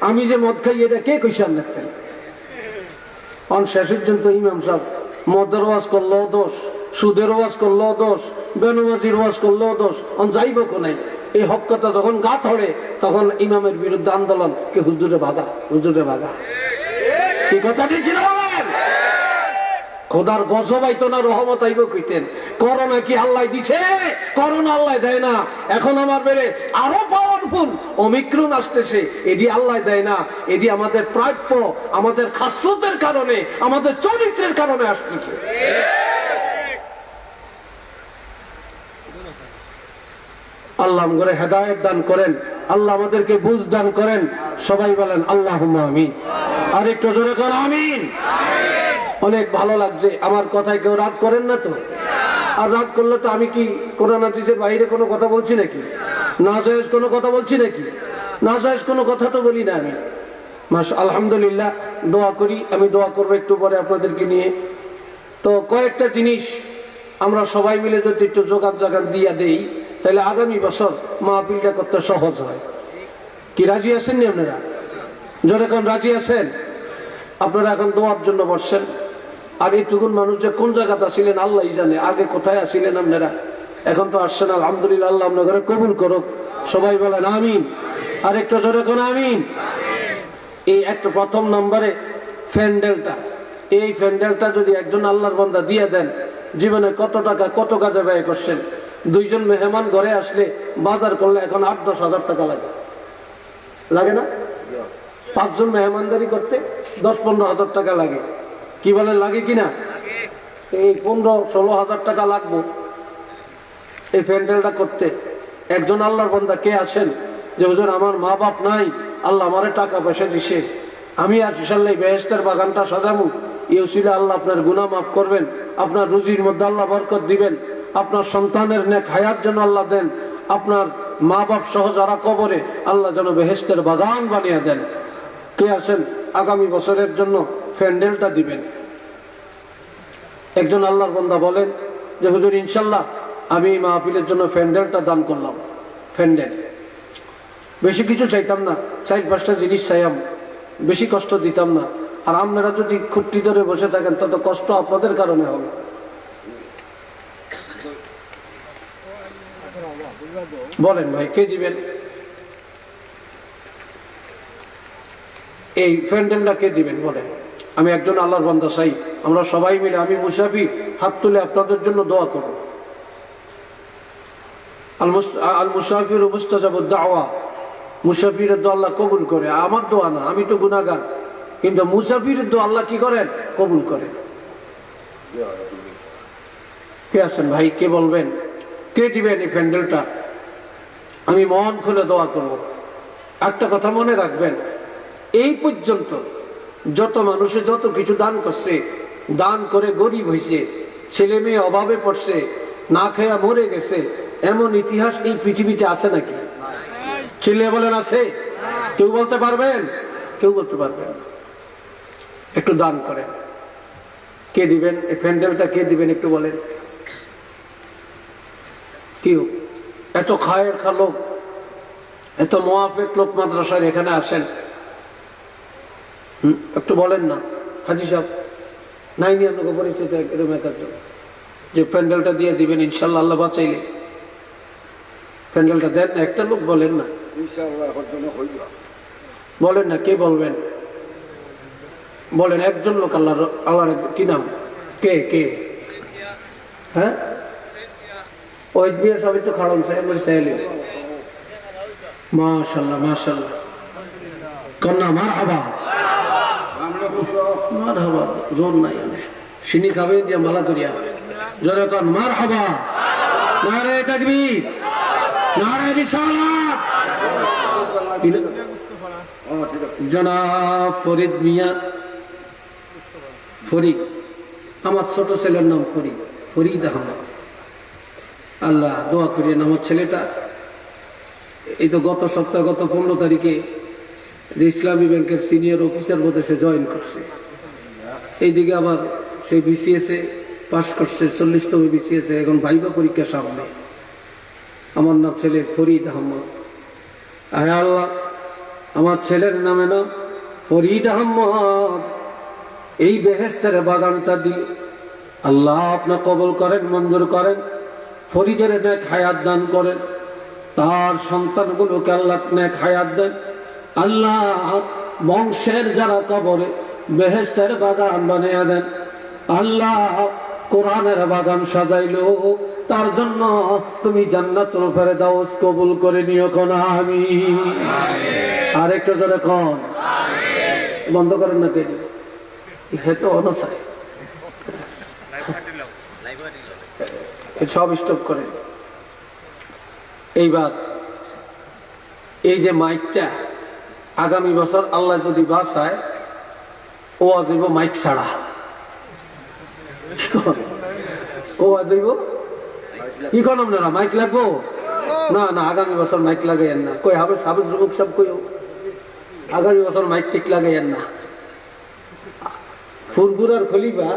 আমি যে মদ খাই এটা কে কইছে আপনার? অন শেষ পর্যন্ত ইমাম সাহেব মদের ওয়াজ করলো দোষ, সুদের ওয়াজ করলো দোষ, বেনমাজির ওয়াজ করলো দোষ, অন যাইব কোনাই। এই হক কথা যখন গা ধরে তখন ইমামের বিরুদ্ধে আন্দোলন, কে হুজুরে ভাগা, হুজুরে ভাগা। কি কথা ঠিক না? খোদার গজব আইতো না, রহমত আইব কইতেন। করোনা কি আল্লাহ দিছে? করোনা আল্লাহ দেয় না। এখন আমার বেড়ে আরো পাওয়ারফুল ওমিক্রন আসতেছে, এটি আল্লাহ দেয় না, এটি আমাদের প্রাপ্য, আমাদের খাসলতের কারণে, আমাদের চরিত্রের কারণে আসতেছে। আল্লাহ আমাদের হেদায়েত দান করেন, আল্লাহ আমাদেরকে বুঝ দান করেন। সবাই বলেন আল্লাহুম্মা আমিন। আর একটু জোরে করেন আমিন। অনেক ভালো লাগছে আমার কথায়, কেউ রাগ করেন না তো? আর রাগ করলে তো আমি কি কোরআন হাদিসের বাইরে কোনো কথা বলছি নাকি? নাজায়েজ কোনো কথা বলছি নাকি? নাজায়েজ কোনো কথা তো বলি না আমি। আলহামদুলিল্লাহ, দোয়া করি। আমি দোয়া করবো একটু পরে আপনাদেরকে নিয়ে। তো কয়েকটা জিনিস আমরা সবাই মিলে যদি একটু জোগাড় দিয়া দেই, তাহলে আগামী বছর মাহফিলটা করতে সহজ হয়। কি রাজি আছেন নি আপনারা? জোরে কোন রাজি আছেন? আপনারা এখন দোয়ার জন্য বসছেন। আর এইটুকুন মানুষ যে কোন জায়গাতে আসিলেন আল্লাহ জানে, আগে কোথায় আসিলেন আপনারা, এখন তো আসছেন। আলহামদুলিল্লাহ, আল্লাহ আপনাদের কবুল করুক। সবাই বলেন আমিন। আর একটু জোরে কোন আমিন। এই একটা প্রথম নম্বরে প্যান্ডেলটা, এই প্যান্ডেলটা যদি একজন আল্লাহর বান্দা দিয়ে দেন, জীবনে কত টাকা কত কাজে ব্যয় করছেন। দুইজন মেহমান ঘরে আসলে বাজার করলে এখন 8-10 হাজার টাকা লাগে, লাগে না? 5 জন মেহমানদারি করতে 10-15 হাজার টাকা লাগে। কি বলেন, লাগে কিনা? এই 15-16 হাজার টাকা লাগবো এই প্যান্ডেলটা করতে। একজন আল্লাহর বান্দা কে আছেন যে হুজুর আমার মা বাপ নাই, আল্লাহ আমারে টাকা পয়সা দিছে, আমি আজ ইনশাআল্লাহ বেহেশতের বাগানটা সাজাবো, এই উসিলা আল্লাহ আপনার গুনাহ মাফ করবেন, আপনার রুজির মধ্যে আল্লাহ বরকত দিবেন, আপনার সন্তানের নেক হায়াত যেন আল্লাহ দেন, আপনার মা বাপ সহ যারা কবরে আল্লাহ যেন বেহেশতের বাগান বানিয়ে দেন। কে আছেন আগামী বছরের জন্য প্যান্ডেলটা দিবেন? একজন আল্লাহর বান্দা বলেন যে হুজুর ইনশাআল্লাহ আমি এই মাহফিলের জন্য প্যান্ডেলটা দান করলাম। প্যান্ডেল বেশি কিছু চাইতাম না, 4-5টা জিনিস চাইলাম, বেশি কষ্ট দিতাম না। আর আপনারা যদি খুঁটি ধরে বসে থাকেন তত কষ্ট আপনাদের কারণে হবে। বলেন ভাই, কে দিবেন? এই প্যান্ডেলটা কে দিবেন বলেন? আমি একজন আল্লাহর বান্দা চাই, আমরা সবাই মিলে, আমি মুসাফির, হাত তুলে আপনাদের জন্য দোয়া করব। আল মুসাফির মুস্তাজাবুদ দাওয়া, মুসাফিরের দোয়া আল্লাহ কবুল করে। আমার দোয়া না, আমি তো গুনাহগার, কিন্তু মুসাফিরের দোয়া আল্লাহ কি করেন? কবুল করেন। কে আছেন ভাই? কে বলবেন কে দিবেন এই প্যান্ডেলটা? আমি মন খুলে দোয়া করব। একটা কথা মনে রাখবেন, এই পর্যন্ত যত মানুষে যত কিছু দান করছে, দান করে গরিব হয়েছে, ছেলে মেয়ে অভাবে পড়ছে, না খেয়া মরে গেছে, এমন ইতিহাস এই পৃথিবীতে আছে নাকি? ছেলে বলেন আছে? কেউ বলতে পারবেন? কেউ বলতে পারবেন না। একটু দান করেন। কে দিবেন এই প্যান্ডেলটা? কে দিবেন একটু বলেন। কেউ? এত খায়ের খা লোক, এত মোয়াফেক লোক মাদ্রাসার এখানে আসেন, একটু বলেন না। হাজি সাহেব নাই নি আপনাকে পরিচিত এরকম একজন যে প্যান্ডেলটা দিয়ে দিবেন ইনশাল্লাহ, আল্লাহ বাঁচাইলে? প্যান্ডেলটা দেন না, একটা লোক বলেন না, বলেন না। কে বলবেন? বলেন একজন লোক। আল্লাহর কি নাম? কে কে? হ্যাঁ, ওই দিয়ে সবই তো খাড়ন সাহেব সাহেলি। মাশাল্লাহ মাশাল্লাহ, কন্যা মারহাবা মারহাবা। জোর নাই সিনি খাবে দিয়া মালা করিয়া জোরে কন মারহাবা। নারে তাকবীর, নারে রিসালাত। জনাব ফরিদ মিয়া, ফরিদ, আমার ছোট ছেলের নাম ফরিদ, ফরিদ আহমদ। আল্লাহ দোয়া করিয়েন আমার ছেলেটা। এই তো গত সপ্তাহ, গত 15 তারিখে যে ইসলামী ব্যাংকের সিনিয়র অফিসার বোধে সে জয়েন করছে। এইদিকে আবার সে বিসিএসে পাশ করছে, 40তম বিসিএসে, এখন ভাইবা পরীক্ষা সামনে। আমার নাম ছেলে ফরিদ আহমদ। আয় আল্লাহ, আমার ছেলের নামে নাম ফরিদ আহমদ, এই বেহেশতের বাগানটা দিয়ে আল্লাহ আপনি কবুল করেন, মঞ্জুর করেন। ফরিদের নেক হায়াত দান করেন, তার সন্তানগুলোকে আল্লাহ নেক হায়াত দেন। আল্লাহ বংশের যারা কবরে বেহেশতের বাগান বানিয়ে দেন। আল্লাহ কোরআনের বাগান সাজাইলো, তার জন্য তুমি জান্নাতুল ফেরদাউস কবুল করে নিও। কোন আমিন। আরেকটু জোরে কোন। বন্ধ করেন না কেন? তো অনসায় সব স্টপ করেন। এইবার এই যে মাইকটা, আগামী বছর আল্লাহ যদি বাঁচায়, ও আজইব মাইক ছাড়া। ও আজইব কি কোন আপনারা মাইক লাগবো না? না, আগামী বছর মাইক লাগাইয়েন না। কই হাফেজ রুমুক সব কইও আগামী বছর মাইক টিক লাগাইয়েন না। ফুরফুরার খলিফা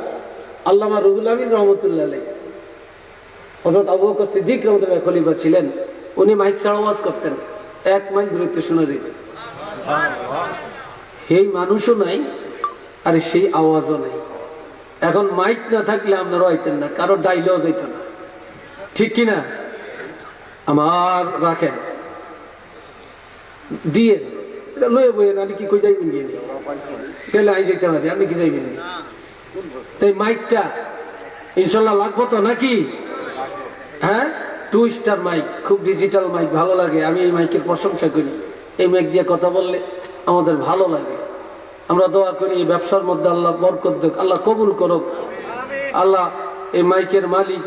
আল্লামা রুহুল আমিন রহমতুল্লাহ আলাইহি, হযরত আবু বকর সিদ্দিক রহমতুল্লাহ খলিফা ছিলেন, উনি মাইক ছাড়া ওয়াজ করতেন, 1 মাইল দূরত্বে শোনা যেত। সেই মানুষও নাই আর সেই আওয়াজও নাই। এখন মাইক না থাকলে আপনারা হইতেন না, কারো ডাইলেও যেত না, ঠিক কিনা? আমার রাখেন দিয়ে এটা লয়ে বইয়েন। আমি কি কই যাইবেন গিয়ে গেলে আই যেতে পারি, আপনি কি যাইবেন? তাই মাইকটা ইনশাল্লাহ লাগবো তো নাকি? হ্যাঁ, 2 স্টার মাইক, খুব ডিজিটাল মাইক, ভালো লাগে। আমি এই মাইকের প্রশংসা করি। এই মাইক দিয়ে কথা বললে আমাদের ভালো লাগে। আমরা দোয়া করি এই ব্যবসার মধ্যে আল্লাহ বরকত দেখ, আল্লাহ কবুল করুক। আল্লাহ এই মাইকের মালিক,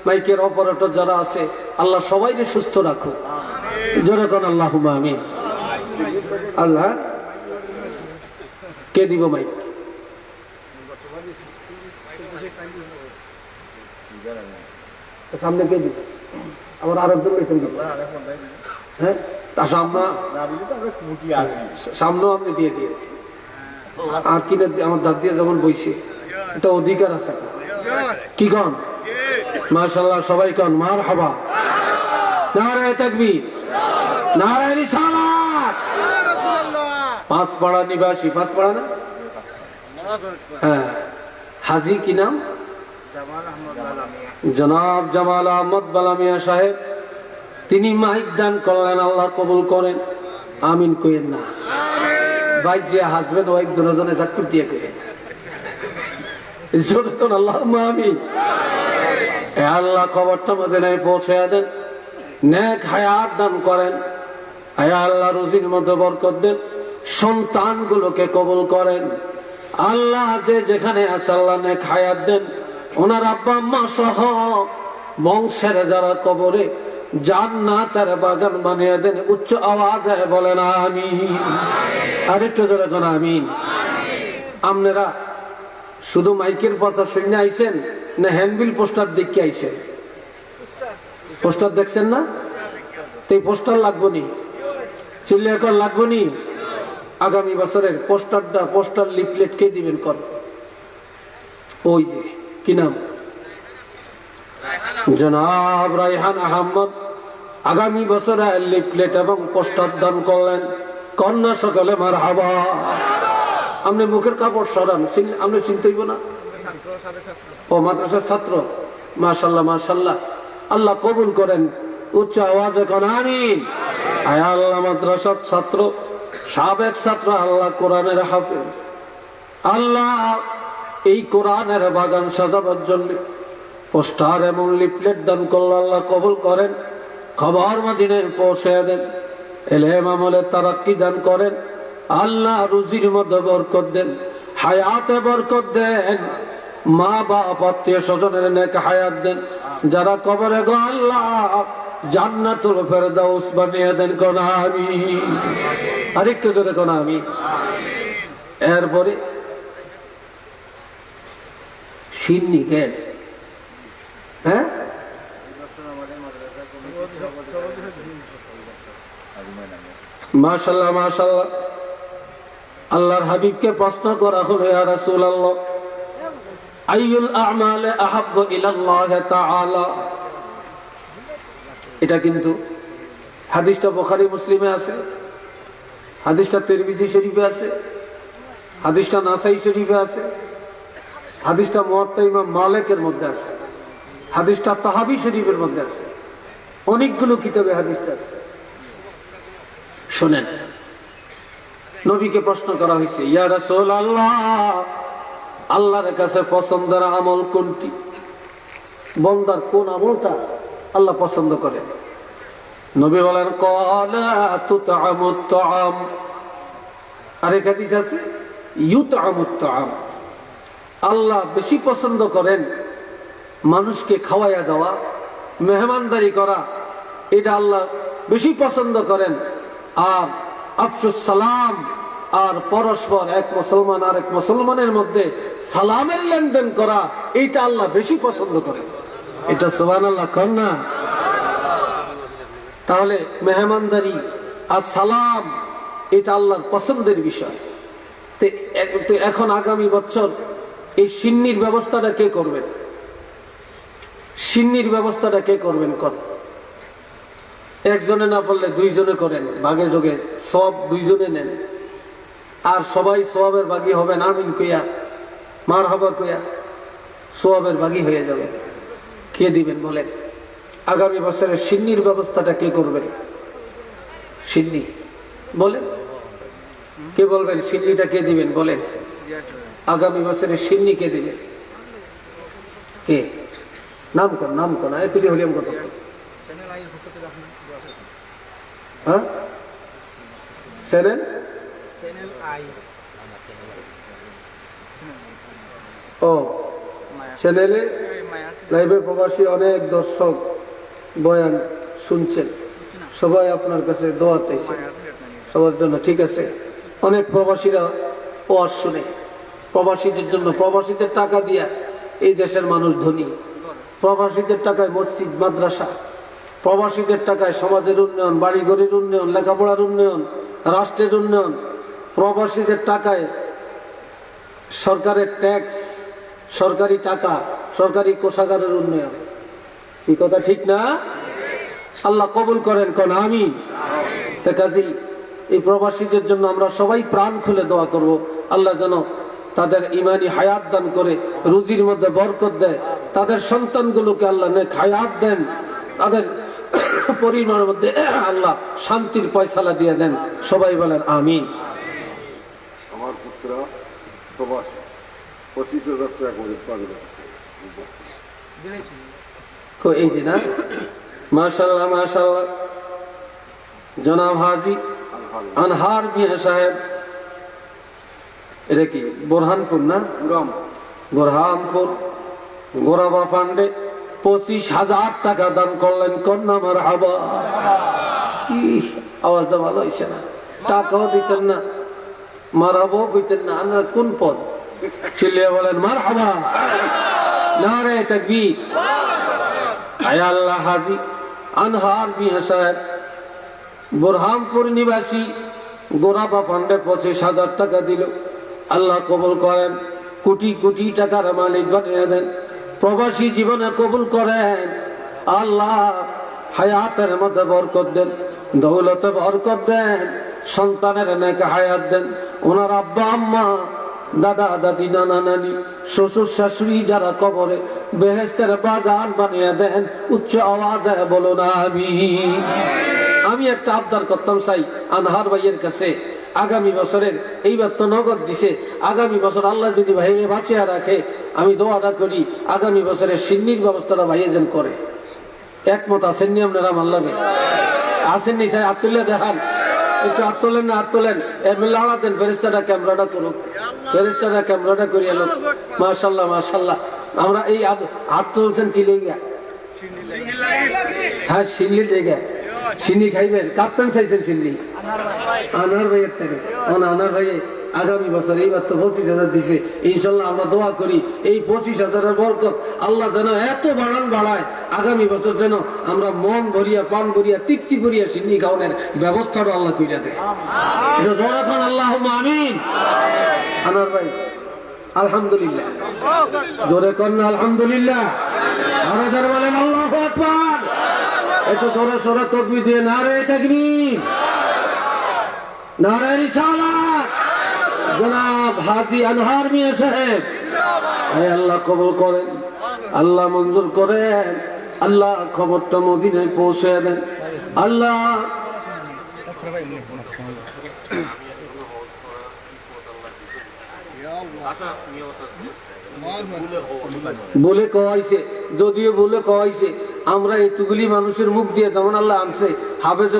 মাইকের অপারেটর যারা আছে, আল্লাহ সবাইকে সুস্থ রাখুক। জোরে কোন আল্লাহুম্মা আমিন। আল্লাহ কে দিব মাইক? সামনে কে দিব? আবার আরেকজন বেতন দিব। হ্যাঁ, সামনেও আপনি দিয়ে দিয়ে আর কিনে আমার দাঁত দিয়ে যেমন বইছে, এটা অধিকার আছে। কি কন? মাশাআল্লাহ, সবাই কন মারহাবা। নারায়ে তাকবীর, নারায়ে রিসালাত। পাঁচপাড়া নিবাসী, পাঁচপাড়া না? হ্যাঁ, হাজি কি নাম? জনাব জামাল আহমদ বালামিয়া সাহেব, তিনি মাইক দান করলেন, আল্লাহ কবুল করেন। আমিন কইেন না? ভাই যে হাজবেন্ড ওয়াইফ দুজনে জাকুর দিয়ে করে যখন আল্লাহ আমিন। এ আল্লাহ খবরটা মদিনায় পৌঁছে দেন, নেক হায়াত দান করেন। আয় আল্লাহ রুজির মধ্যে বরকত দেন, সন্তানগুলোকে কবুল করেন। আল্লাহ যে যেখানে আছে আল্লাহ নেক হায়াত দেন, ওনার আব্বা আম্মা সহ বংশের যারা কবরে জান্নাতের বাগান বানিয়ে দেন। উচ্চ আওয়াজে বলেন আমিন। আরেকটু জোরে কোন আমিন। আপনারা শুধু মাইকের পাশা শুনে আইছেন না হ্যান্ডবিল পোস্টার দেখে আইছেন? পোস্টার দেখছেন না? এই পোস্টার লাগবো নি, চিল্লে এখন লাগবো নি। আগামী বছরের পোস্টার লিফলেট কে দিবেন? কর ওই যে কি নাম, জনাব রায়হান আহমদ আগামী বছরে লিফলেট এবং পোস্টার দান করলেন। কন্যা সকলে মারহাবা। আপনি মুখের কাপড় সরান, আপনি চিনতে হইব না? ও মাদ্রাসার ছাত্র, মাশাল্লাহ মাশাল্লাহ, আল্লাহ কবুল করেন। উচ্চ আওয়াজে কোন আমিন। আয় আল্লাহ মাদ্রাসার ছাত্র, সাবেক ছাত্র, আল্লাহ কোরআনের হাফেজ, আল্লাহ এই কোরআনের বাগান সাজাবার জন্য পোস্টার এবং লিফলেট দান করল, আল্লাহ কবুল করেন। খবর মদিনায় পৌঁছে দেন, ইলম আমলে তারাক্কি দান করেন। আল্লাহ রুজির মধ্যে বরকত দেন, হায়াতে বরকত দেন। মা বাপ আত্মীয় স্বজনের নেক হায়াত দেন। যারা কবরে গো আল্লাহ জান্নাতুল ফেরদাউস বানিয়ে দেন। কোন আমিন। আরেকটু জোরে কোন আমিন। এরপরে সিন্নি কেন? হ্যাঁ, মাশাআল্লাহ মাশাআল্লাহ। আল্লাহর হাবিবকে প্রশ্ন করা হলো, ইয়া রাসূলুল্লাহ আইয়ুল আ'মালি আহাব্বু ইলাল্লাহ তাআলা। এটা কিন্তু হাদিসটা বুখারী মুসলিমে আছে, হাদিসটা তিরমিজি শরীফে আছে, হাদিসটা নাসাই শরীফে আছে, হাদিসটা মুয়াত্তা ইমাম মালিকের মধ্যে আছে, হাদিসটা তাহাবি শরীফের মধ্যে আছে, অনেকগুলো কিতাবে হাদিসটা আছে। শোনেন, নবীকে প্রশ্ন করা হয়েছে, ইয়া রাসূলুল্লাহ আল্লাহর কাছে পছন্দের আমল কোনটি? বান্দার কোন আমলটা আল্লাহ পছন্দ করেন? নবী বলেন ক্বালা তুতআমুত তাআম। আরেক হাদিস আছে ইউতআমুত তাআম। আল্লাহ বেশি পছন্দ করেন মানুষকে খাওয়াইয়া দেওয়া, মেহমানদারি করা, এটা আল্লাহ বেশি পছন্দ করেন। আর আফসুস সালাম, আর পরস্পর এক মুসলমান আর এক মুসলমানের মধ্যে সালামের লেনদেন করা, এইটা আল্লাহ বেশি পছন্দ করেন। এটা সুবহানাল্লাহ কর না? তাহলে মেহমানদারি আর সালাম এটা আল্লাহর পছন্দের বিষয়। তো এখন আগামী বছর এই সিন্নির ব্যবস্থাটা কে করবেন? সিন্নির ব্যবস্থাটা কে করবেন? কর একজনে না পারলে দুইজনে করেন, ভাগে যোগে সব দুইজনে নেন, আর সবাই সওয়াবের ভাগী হবেন। আমিন কইয়া মারহাবা কইয়া সওয়াবের ভাগী হয়ে যাবে। কে দিবেন বলেন? আগামী বছরের সিন্নির ব্যবস্থাটা কে করবেন? সিন্নি বলেন, কে বলবেন সিন্নিটা কে দিবেন বলেন? আগামী বছরের সিন্নি কে দিবেন? কে? নাম কর, নাম কর। তুই হরিয়াম কত? হ্যাঁ, চ্যানেল ও চ্যানেলে লাইভে প্রবাসী অনেক দর্শক বয়ান শুনছেন, সবাই আপনার কাছে দোয়া চাইছে সবার জন্য। ঠিক আছে, অনেক প্রবাসীরা ওয়াজ শুনে, প্রবাসীদের জন্য, প্রবাসীদের টাকা দিয়া এই দেশের মানুষ ধনী, প্রবাসীদের টাকায় মসজিদ মাদ্রাসা, প্রবাসীদের টাকায় সমাজের উন্নয়ন, বাড়িঘরের উন্নয়ন, লেখাপড়ার উন্নয়ন, রাষ্ট্রের উন্নয়ন, প্রবাসীদের টাকায় সরকারের ট্যাক্স, সরকারি টাকা, সরকারি কোষাগারের উন্নয়ন। এই কথা ঠিক না? আল্লাহ কবুল করেন কোন আমিন। তা কাজী এই প্রবাসীদের জন্য আমরা সবাই প্রাণ খুলে দোয়া করব, আল্লাহ যেন তাদের ইমানি হায়াত দান করে, রুজির মধ্যে বরকত দেয়, তাদের সন্তানগুলোকে আল্লাহ নেক হায়াত দেন, তাদের পরিবারের মধ্যে আল্লাহ শান্তির ফয়সালা দিয়ে দেন। সবাই বলেন আমিন। মিশ্রা প্রবাস 25,000 টাকা করে পান এই যে না মাশাআল্লাহ মাশাআল্লাহ জনাব হাজী আনহার মিয়া সাহেব এটা কি বোরহানপুর না বোরহানপুর গোরাবা পান্ডে 25,000 টাকা দান করলেন কন্যা মারহাবা আওয়াজটা ভালো হয়েছে না টাকাও দিতেন না মারহাবাও কইতেন না আপনার কোন পদ চিল্লিয়ে বলেন মারহাবা নারে তাকবীর আয় আল্লাহ হাজী আনহার মিয়া সাহেব বোরহানপুর নিবাসী গোরাবা পান্ডে 25,000 টাকা দিল আল্লাহ কবুল করেন কোটি কোটি টাকার মালিক বানিয়ে দেন প্রবাসী জীবনে কবুল করেন আল্লাহ হায়াতের মধ্যে বরকত দেন দৌলতে বরকত দেন সন্তানের নেক হায়াত দেন ওনার আব্বা আম্মা দাদা দাদি নানা নানি শ্বশুর শাশুড়ি যারা কবরে বেহেশতের বাগান বানিয়ে দেন উচ্চ আওয়াজে বলো না আমি একটা আবদার করতাম চাই আনহার ভাইয়ের কাছে আগামী বছরের এইবার তো নগদ দিছে আগামী বছর আল্লাহ যদি ভাইয়ে বাঁচিয়ে রাখে আমি দোয়াটা করি আগামী বছরের সিন্নির ব্যবস্থাটা ভাইয়ে যেন করে একমত আছেন নি আপনারা আমার লাগে আসেননি চাই হাত তুলে দেখান একটু হাত তোলেন না হাত তোলেন লাড়া দেন ফেরেস্তাটা ক্যামেরাটা করুক ফেরেস্তাটা ক্যামেরাটা করিয়ে লোক মাশাল্লাহ মাশাল্লাহ আমরা এই হাত তুলছেন কি লেগে হ্যাঁ সিন্নি লেগে সিন্নি খাইবেন কাপ্তান চাইছেন সিন্নি আনার ভাইয়ের থেকে আনার ভাইয়ে আগামী বছর এইবার তো 25,000 দিছে ইনশাল্লাহ আমরা দোয়া করি এই 25,000-এর বরকত আল্লাহ যেন এত বাড়ায় আগামী বছর যেন আমরা মন ভরিয়া পান ভরিয়া তৃপ্তি ভরিয়া সিন্নি খাওয়ানোর ব্যবস্থাটা আল্লাহ কইরা দেয় এখন আল্লাহ আমিন আনার ভাই আলহামদুলিল্লাহ জোরে কন্যা আলহামদুলিল্লাহ আরো যারা বলেন আল্লাহু আকবার একটু জোরে সোরে তাকবীর দিয়ে নারে তাকবীর নারে রিসালাত জনাব হাজী আনহার মিয়া সাহেব আল্লাহ কবুল করেন আল্লাহ মঞ্জুর করেন আল্লাহ খবরটা মদিনায় পৌঁছে দেন আল্লাহ বলে কওয়াইছে যদিও বলে কওয়াইছে আমরা এতগুলি মানুষের মুখ দিয়ে যেমন আল্লাহ আনছে হাফেজ